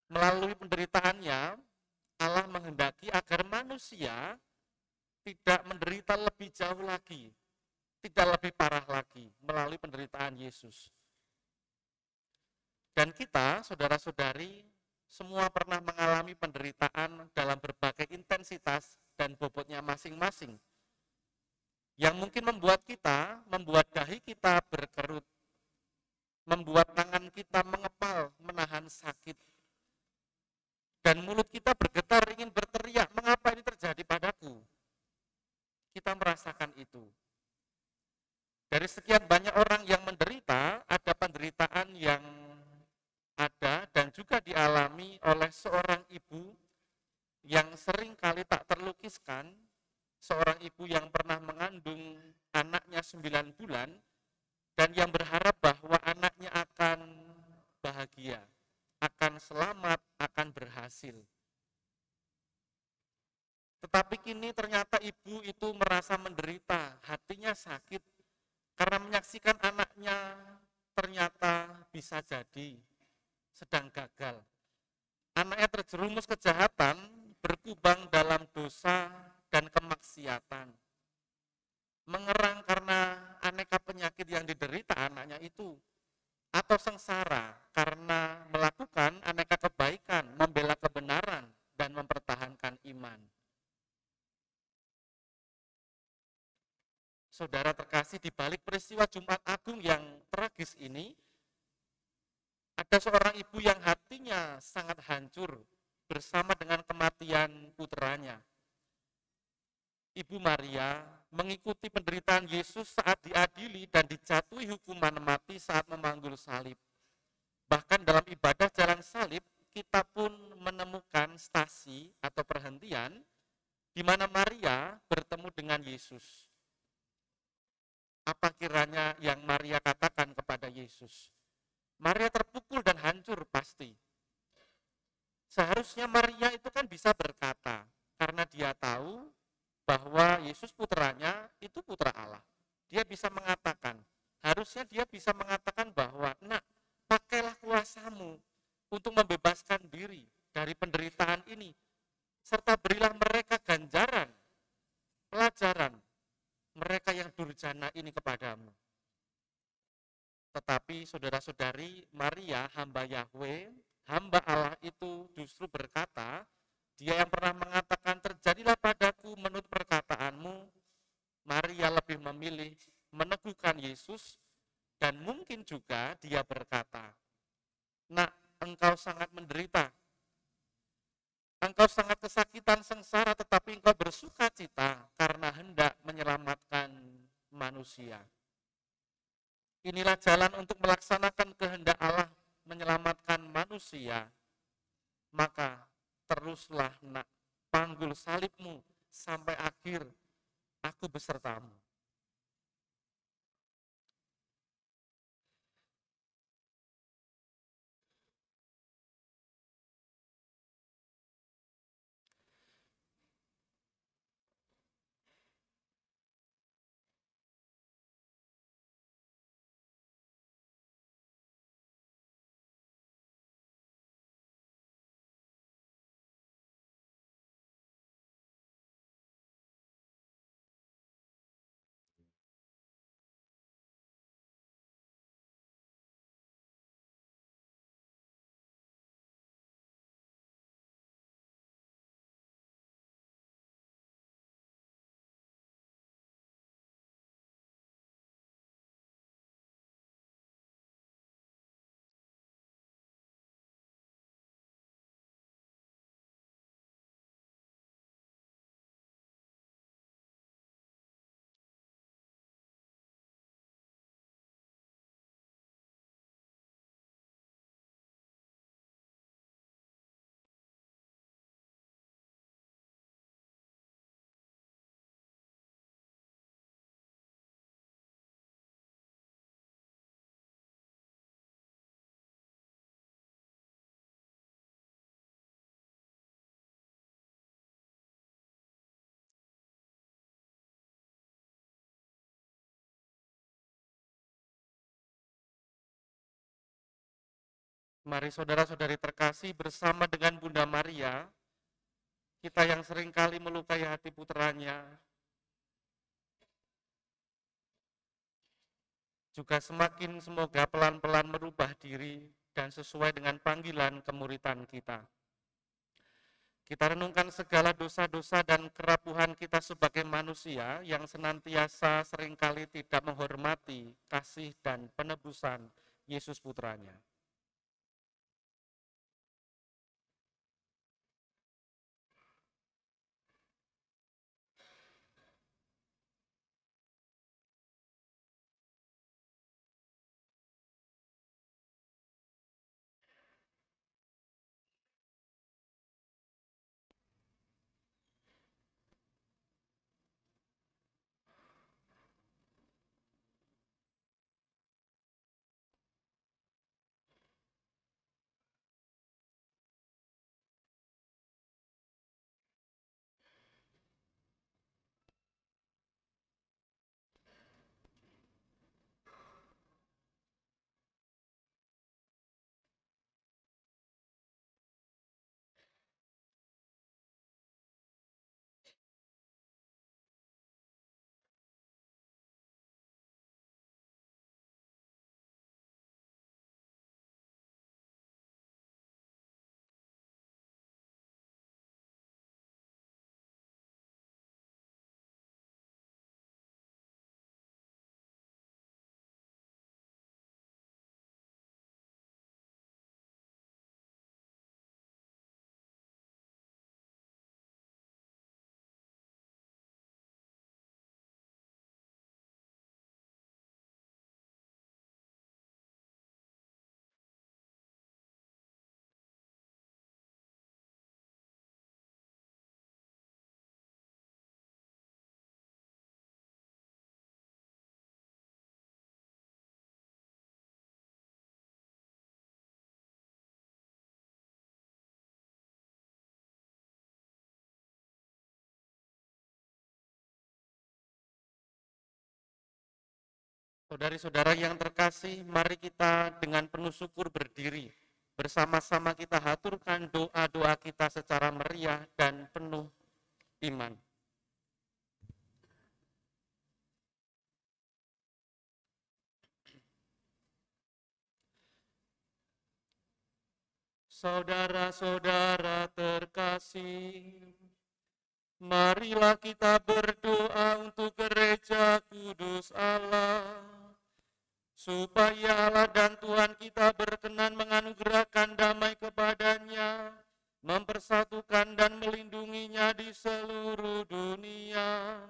Melalui penderitaannya, Allah menghendaki agar manusia tidak menderita lebih jauh lagi, tidak lebih parah lagi melalui penderitaan Yesus. Dan kita, saudara-saudari, semua pernah mengalami penderitaan dalam berbagai intensitas dan bobotnya masing-masing. Yang mungkin membuat dahi kita berkerut, membuat tangan kita mengepal, menahan sakit. Dan mulut kita bergetar ingin berteriak, mengapa ini terjadi padaku? Kita merasakan itu. Dari sekian banyak orang yang menderita, ada penderitaan yang ada dan juga dialami oleh seorang ibu yang sering kali tak terlukiskan, seorang ibu yang pernah mengandung anaknya 9 bulan, dan yang berharap bahwa anaknya akan bahagia, akan selamat, akan berhasil. Tetapi kini ternyata ibu itu merasa menderita, hatinya sakit, karena menyaksikan anaknya ternyata bisa jadi sedang gagal. Anaknya terjerumus kejahatan, berkubang dalam dosa dan kemaksiatan. Mengerang karena aneka penyakit yang diderita anaknya itu, atau sengsara karena melakukan aneka kebaikan, membela kebenaran, dan mempertahankan iman. Saudara terkasih, di balik peristiwa Jumat Agung yang tragis ini, ada seorang ibu yang hatinya sangat hancur bersama dengan kematian putranya. Ibu Maria mengikuti penderitaan Yesus saat diadili dan dijatuhi hukuman mati saat memanggul salib. Bahkan dalam ibadah jalan salib, kita pun menemukan stasi atau perhentian di mana Maria bertemu dengan Yesus. Apa kiranya yang Maria katakan kepada Yesus? Maria terpukul dan hancur pasti. Seharusnya Maria itu kan bisa berkata, karena dia tahu bahwa Yesus putranya itu putra Allah. Dia bisa mengatakan, harusnya dia bisa mengatakan bahwa, nak, pakailah kuasamu untuk membebaskan diri dari penderitaan ini, serta berilah mereka ganjaran, pelajaran, mereka yang durjana ini kepadamu. Tetapi saudara-saudari, Maria, hamba Yahweh, hamba Allah itu justru berkata, dia yang pernah mengatakan, terjadilah padaku menurut perkataanmu. Maria lebih memilih meneguhkan Yesus, dan mungkin juga dia berkata, nak, engkau sangat menderita, engkau sangat kesakitan sengsara, tetapi engkau bersuka cita karena hendak menyelamatkan manusia. Inilah jalan untuk melaksanakan kehendak Allah, menyelamatkan manusia. Maka teruslah, nak, panggul salibmu sampai akhir, aku besertamu. Mari saudara-saudari terkasih, bersama dengan Bunda Maria, kita yang seringkali melukai hati putranya, juga semakin semoga pelan-pelan merubah diri dan sesuai dengan panggilan kemuritan kita. Kita renungkan segala dosa-dosa dan kerapuhan kita sebagai manusia yang senantiasa seringkali tidak menghormati kasih dan penebusan Yesus putranya. Saudari-saudara yang terkasih, mari kita dengan penuh syukur berdiri. Bersama-sama kita haturkan doa-doa kita secara meriah dan penuh iman. Saudara-saudara terkasih, marilah kita berdoa untuk gereja kudus Allah, supaya Allah dan Tuhan kita berkenan menganugerahkan damai kepadanya, mempersatukan dan melindunginya di seluruh dunia,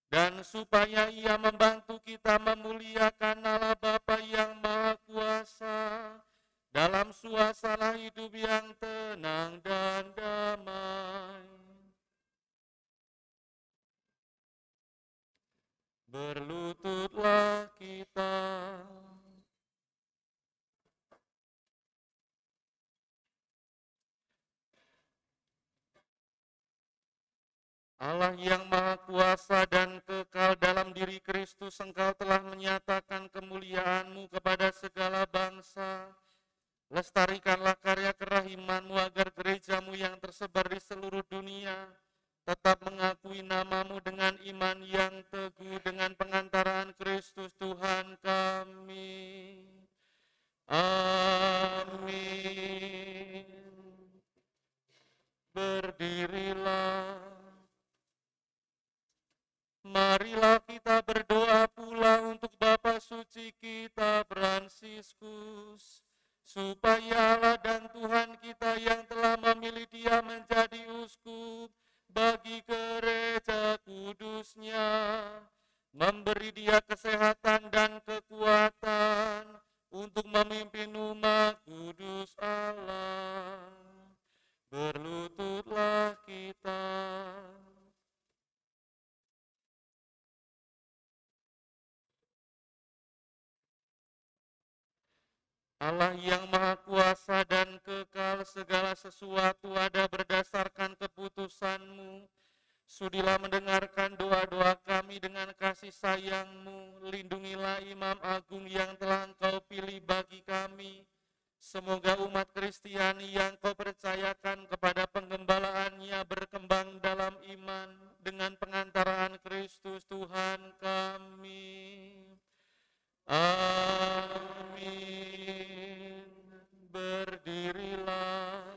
dan supaya Ia membantu kita memuliakan Allah Bapa yang Maha Kuasa, dalam suasana hidup yang tenang dan damai. Berlututlah kita. Allah yang Maha Kuasa dan kekal, dalam diri Kristus Engkau telah menyatakan kemuliaan-Mu kepada segala bangsa. Lestarikanlah karya kerahiman-Mu agar gereja-Mu yang tersebar di seluruh dunia tetap mengakui nama-Mu dengan iman yang teguh dengan pengantaraan Kristus Tuhan kami. Amin. Berdirilah. Marilah kita berdoa pula untuk Bapa Suci kita Fransiskus, supaya Allah dan Tuhan kita yang telah memilih dia menjadi uskup bagi gereja kudusnya, memberi dia kesehatan dan kekuatan untuk memimpin umat kudus Allah. Berlututlah kita. Allah yang Maha Kuasa dan kekal, segala sesuatu ada berdasarkan keputusan-Mu. Sudilah mendengarkan doa-doa kami dengan kasih sayang-Mu. Lindungilah Imam Agung yang telah Engkau pilih bagi kami. Semoga umat Kristiani yang Kau percayakan kepada penggembalaannya berkembang dalam iman dengan pengantaraan Kristus Tuhan kami. Amin. Berdirilah.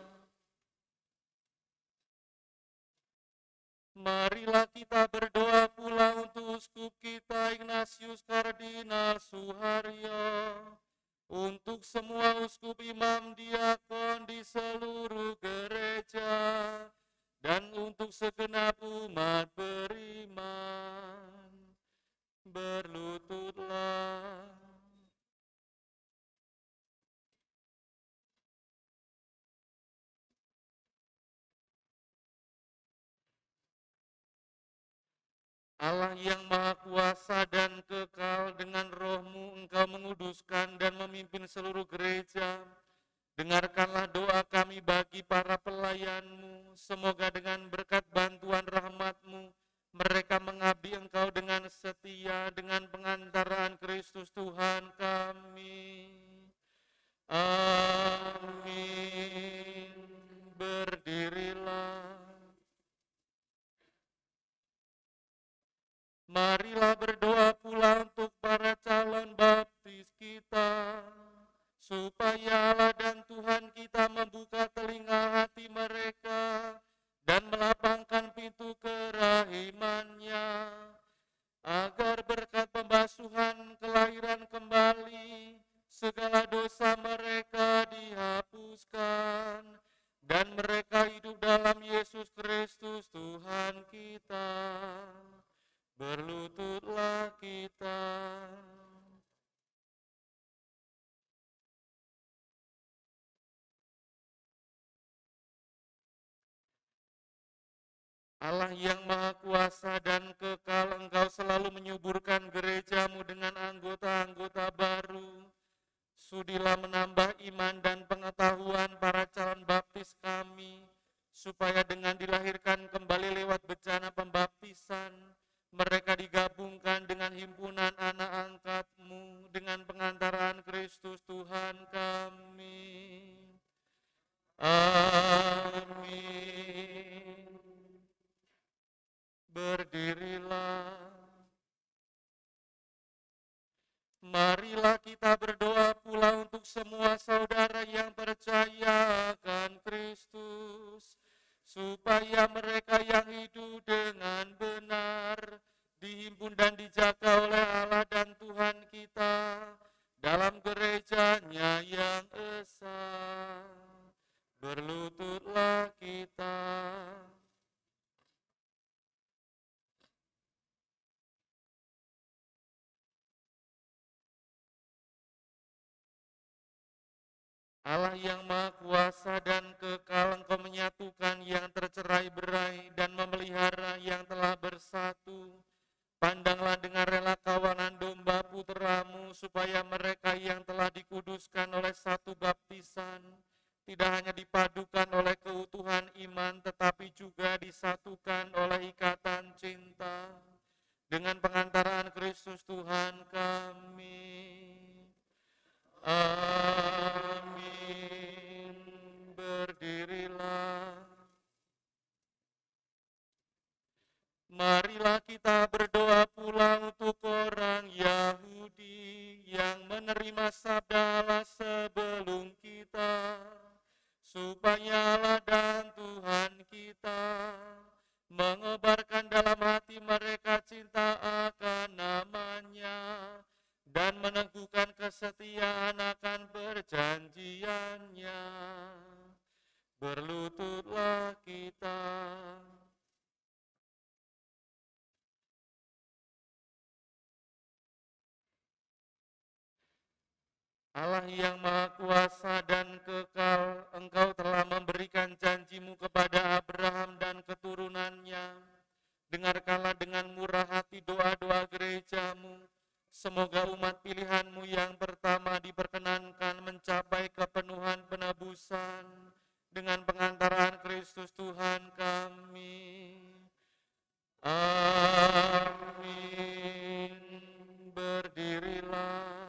Marilah kita berdoa pula untuk uskup kita Ignatius Kardinal Suharyo, untuk semua uskup, imam, diakon di seluruh gereja, dan untuk segenap umat beriman. Berlututlah. Allah yang Maha Kuasa dan kekal, dengan Roh-Mu Engkau menguduskan dan memimpin seluruh gereja. Dengarkanlah doa kami bagi para pelayan-Mu. Semoga dengan berkat bantuan rahmat-Mu, mereka mengabdi Engkau dengan setia dengan pengantaraan Kristus Tuhan kami. Amin. Berdirilah. Marilah berdoa pula untuk para calon baptis kita, supaya Allah dan Tuhan kita membuka telinga hati mereka dan melapangkan pintu kerahimannya, agar berkat pembasuhan kelahiran kembali segala dosa mereka dihapuskan dan mereka hidup dalam Yesus Kristus Tuhan kita. Berlututlah kita. Allah yang Maha Kuasa dan kekal, Engkau selalu menyuburkan gereja-Mu dengan anggota-anggota baru. Sudilah menambah iman dan pengetahuan para calon baptis kami, supaya dengan dilahirkan kembali lewat bencana pembaptisan, mereka digabungkan dengan himpunan anak angkat Marilah kita berdoa pula untuk semua saudara yang percaya akan Kristus, supaya mereka yang hidup dengan benar dihimpun dan dijaga oleh Allah dan Tuhan kita dalam gerejanya yang esa. Berlututlah kita. Allah yang Maha Kuasa dan kekal, Engkau menyatukan yang tercerai-berai dan memelihara yang telah bersatu. Pandanglah dengan rela kawanan domba putramu, supaya mereka yang telah dikuduskan oleh satu baptisan, tidak hanya dipadukan oleh keutuhan iman, tetapi juga disatukan oleh ikatan cinta. Dengan pengantaraan Kristus Tuhan kami. Amin. Berdirilah. Marilah kita berdoa pula untuk orang Yahudi yang menerima sabda Allah sebelum kita, supaya Allah dan Tuhan kita mengobarkan dalam hati mereka cinta akan namanya dan meneguhkan kesetiaan akan perjanjiannya. Berlututlah kita. Allah yang Maha Kuasa dan kekal, Engkau telah memberikan janji-Mu kepada Abraham dan keturunannya. Dengarkanlah dengan murah hati doa-doa gereja-Mu. Semoga umat pilihan-Mu yang pertama diperkenankan mencapai kepenuhan penebusan dengan pengantaraan Kristus Tuhan kami. Amin. Berdirilah.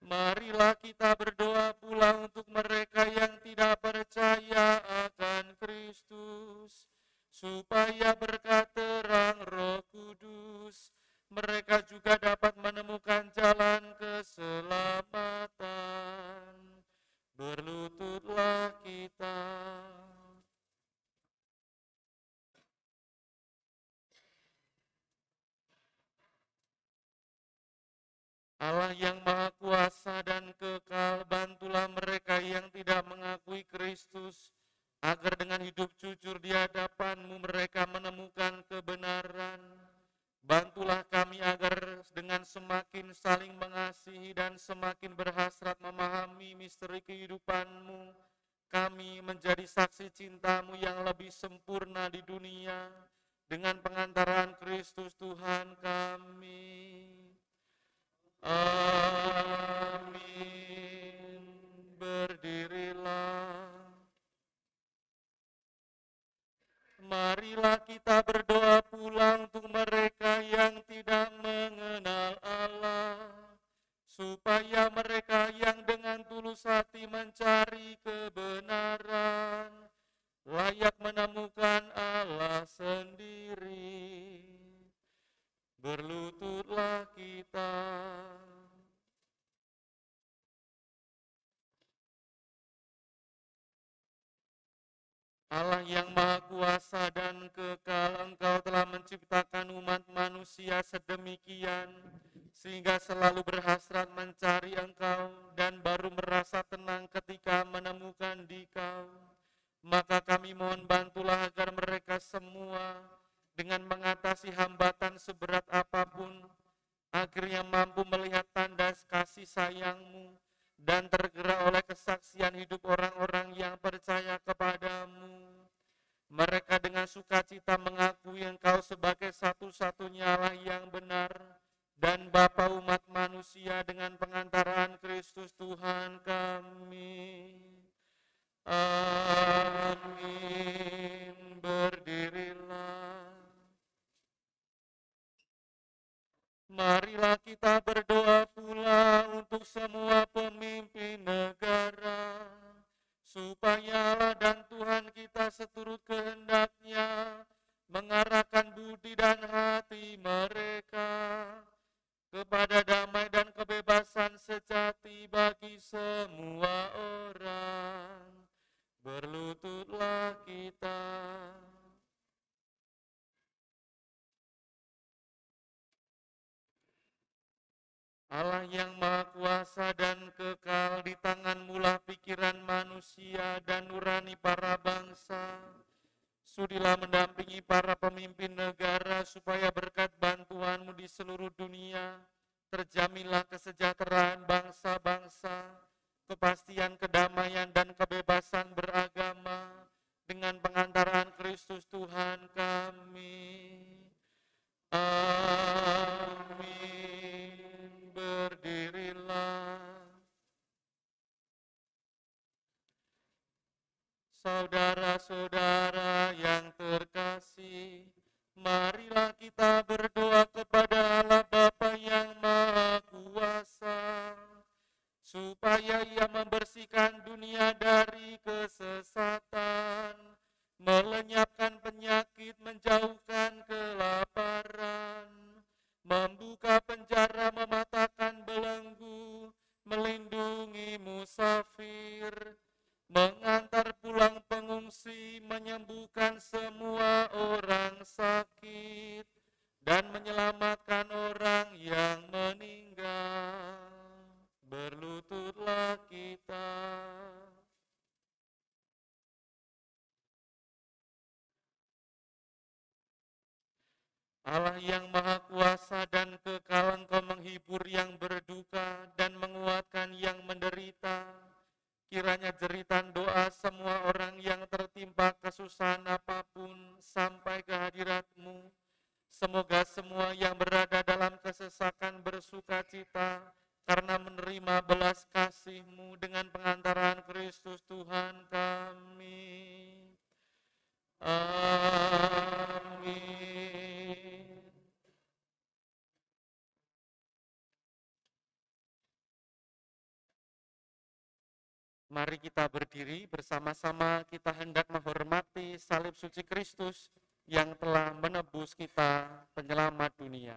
Marilah kita berdoa pula untuk mereka yang tidak percaya akan Kristus, supaya berkat terang Roh Kudus, mereka juga dapat menemukan jalan keselamatan. Berlututlah kita. Allah yang Maha Kuasa dan kekal, bantulah mereka yang tidak mengakui Kristus, agar dengan hidup jujur di hadapan-Mu mereka menemukan kebenaran. Bantulah kami agar dengan semakin saling mengasihi dan semakin berhasrat memahami misteri kehidupan-Mu, kami menjadi saksi cinta-Mu yang lebih sempurna di dunia, dengan pengantaran Kristus Tuhan kami. Amin. Berdirilah. Marilah kita berdoa pula untuk mereka yang tidak mengenal Allah, supaya mereka yang dengan tulus hati mencari kebenaran, layak menemukan Allah sendiri. Berlututlah kita. Allah yang Maha Kuasa dan kekal, Engkau telah menciptakan umat manusia sedemikian, sehingga selalu berhasrat mencari Engkau dan baru merasa tenang ketika menemukan Dikau. Maka kami mohon bantulah agar mereka semua dengan mengatasi hambatan seberat apapun, akhirnya mampu melihat tanda kasih sayang-Mu dan tergerak oleh kesaksian hidup orang-orang yang percaya kepadamu. Mereka dengan sukacita mengakui Engkau sebagai satu-satunya Allah yang benar dan Bapa umat manusia dengan pengantaraan Kristus Tuhan kami. Amin. Berdirilah. Marilah kita berdoa pula untuk semua pemimpin negara, supaya Allah dan Tuhan kita seturut kehendak-Nya mengarahkan budi dan hati mereka Allah yang Maha Kuasa dan kekal, di tangan-Mu lah pikiran manusia dan nurani para bangsa. Sudilah mendampingi para pemimpin negara supaya berkat bantuan-Mu di seluruh dunia, terjaminlah kesejahteraan bangsa-bangsa, kepastian kedamaian dan kebebasan beragama, dengan pengantaran Kristus Tuhan kami. Amin. Berdirilah. Saudara-saudara yang terkasih, marilah kita berdoa kepada Allah Bapa yang Maha Kuasa, supaya Ia membersihkan dunia dari kesesatan, melenyapkan penyakit, menjauhkan kelaparan, membuka penjara, mematahkan belenggu, melindungi musafir, mengantar pulang pengungsi, menyembuhkan semua orang sakit, dan menyelamatkan orang yang meninggal. Berlututlah kita. Allah yang Maha Kuasa dan kekal, Engkau menghibur yang berduka dan menguatkan yang menderita. Kiranya jeritan doa semua orang yang tertimpa kesusahan apapun sampai ke hadirat-Mu. Semoga semua yang berada dalam kesesakan bersuka cita karena menerima belas kasih-Mu dengan pengantaran Kristus Tuhan kami. Amin. Mari kita berdiri bersama-sama, kita hendak menghormati salib suci Kristus yang telah menebus kita, penyelamat dunia.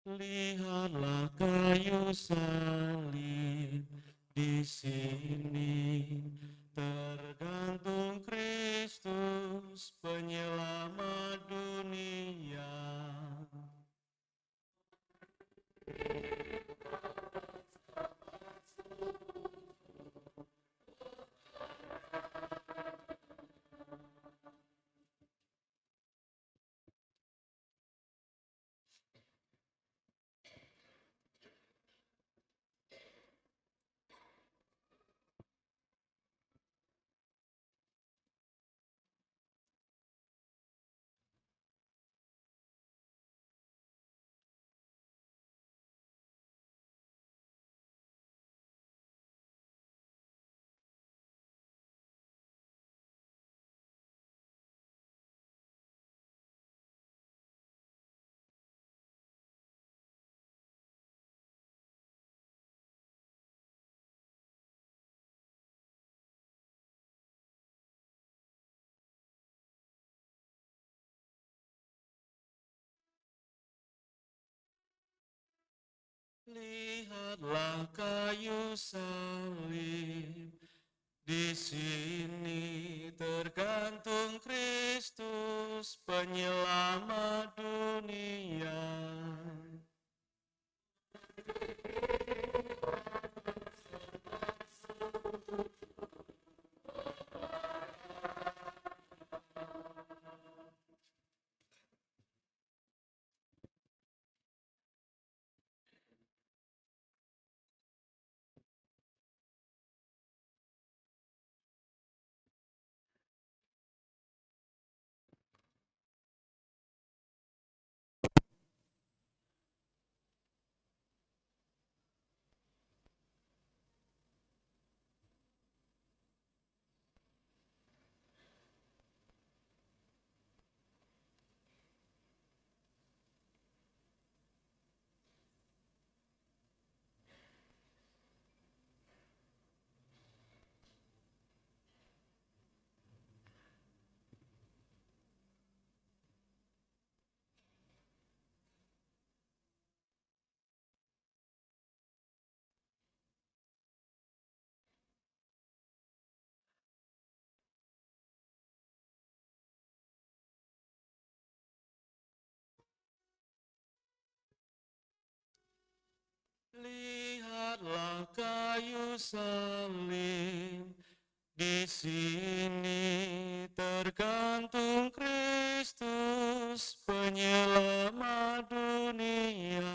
Lihatlah kayu salib, di sini tergantung Kristus, penyelamat dunia. Lihatlah kayu salib, di sini tergantung Kristus, penyelamat dunia. Lihatlah kayu salib, di sini tergantung Kristus, penyelamat dunia.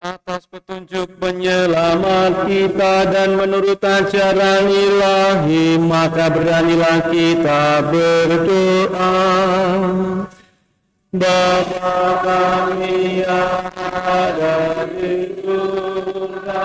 atas petunjuk penyelamat kita dan menurut ajaran ilahi, maka beranilah kita berdoa. Bapa kami yang ada di surga,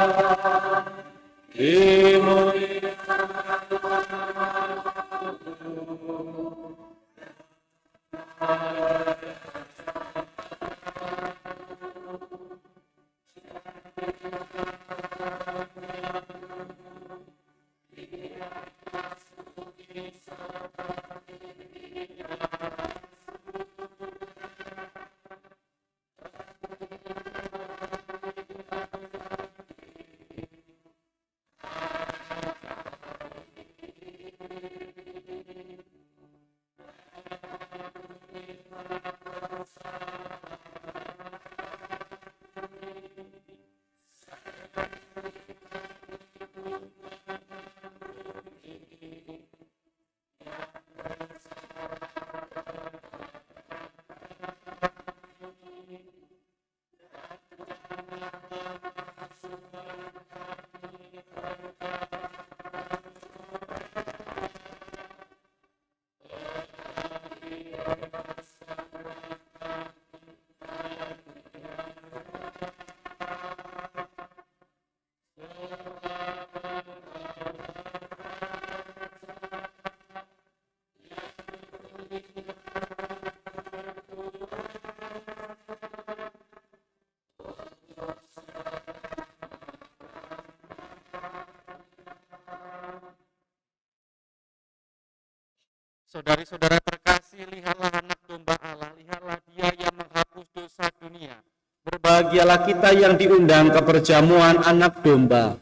Saudari-saudara terkasih, lihatlah anak domba Allah, lihatlah dia yang menghapus dosa dunia. berbahagialah kita yang diundang ke perjamuan anak domba.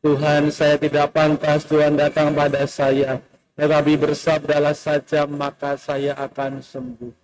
Tuhan, saya tidak pantas Tuhan datang pada saya, tetapi bersabdalah saja maka saya akan sembuh.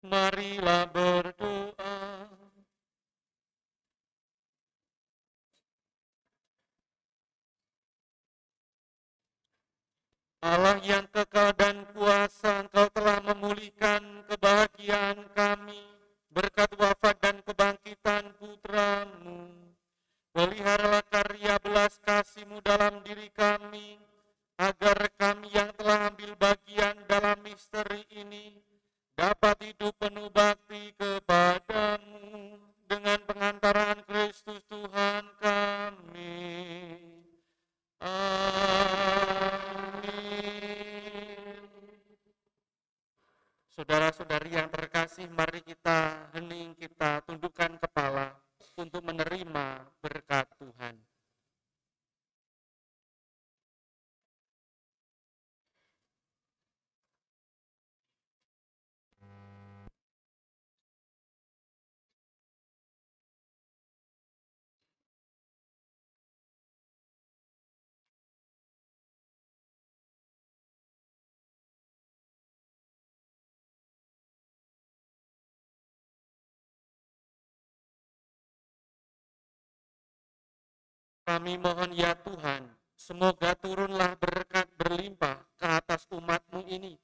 Marilah berdoa. Allah yang kekal dan kuasa, Engkau telah memulihkan kebahagiaan kami berkat wafat dan kebangkitan putra-Mu. Peliharalah karya belas kasih-Mu dalam diri kami, agar kami yang telah ambil bagian dalam misteri ini dapat hidup penuh bakti kepada-Mu dengan pengantaran Kristus Tuhan kami. Amin. Saudara-saudari yang terkasih, mari kita hening, kita tundukkan kepala untuk menerima berkat Tuhan. Kami mohon ya Tuhan, semoga turunlah berkat berlimpah ke atas umat-Mu ini,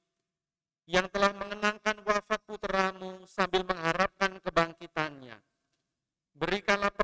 yang telah mengenangkan wafat putra-Mu sambil mengharapkan kebangkitannya. Berikanlah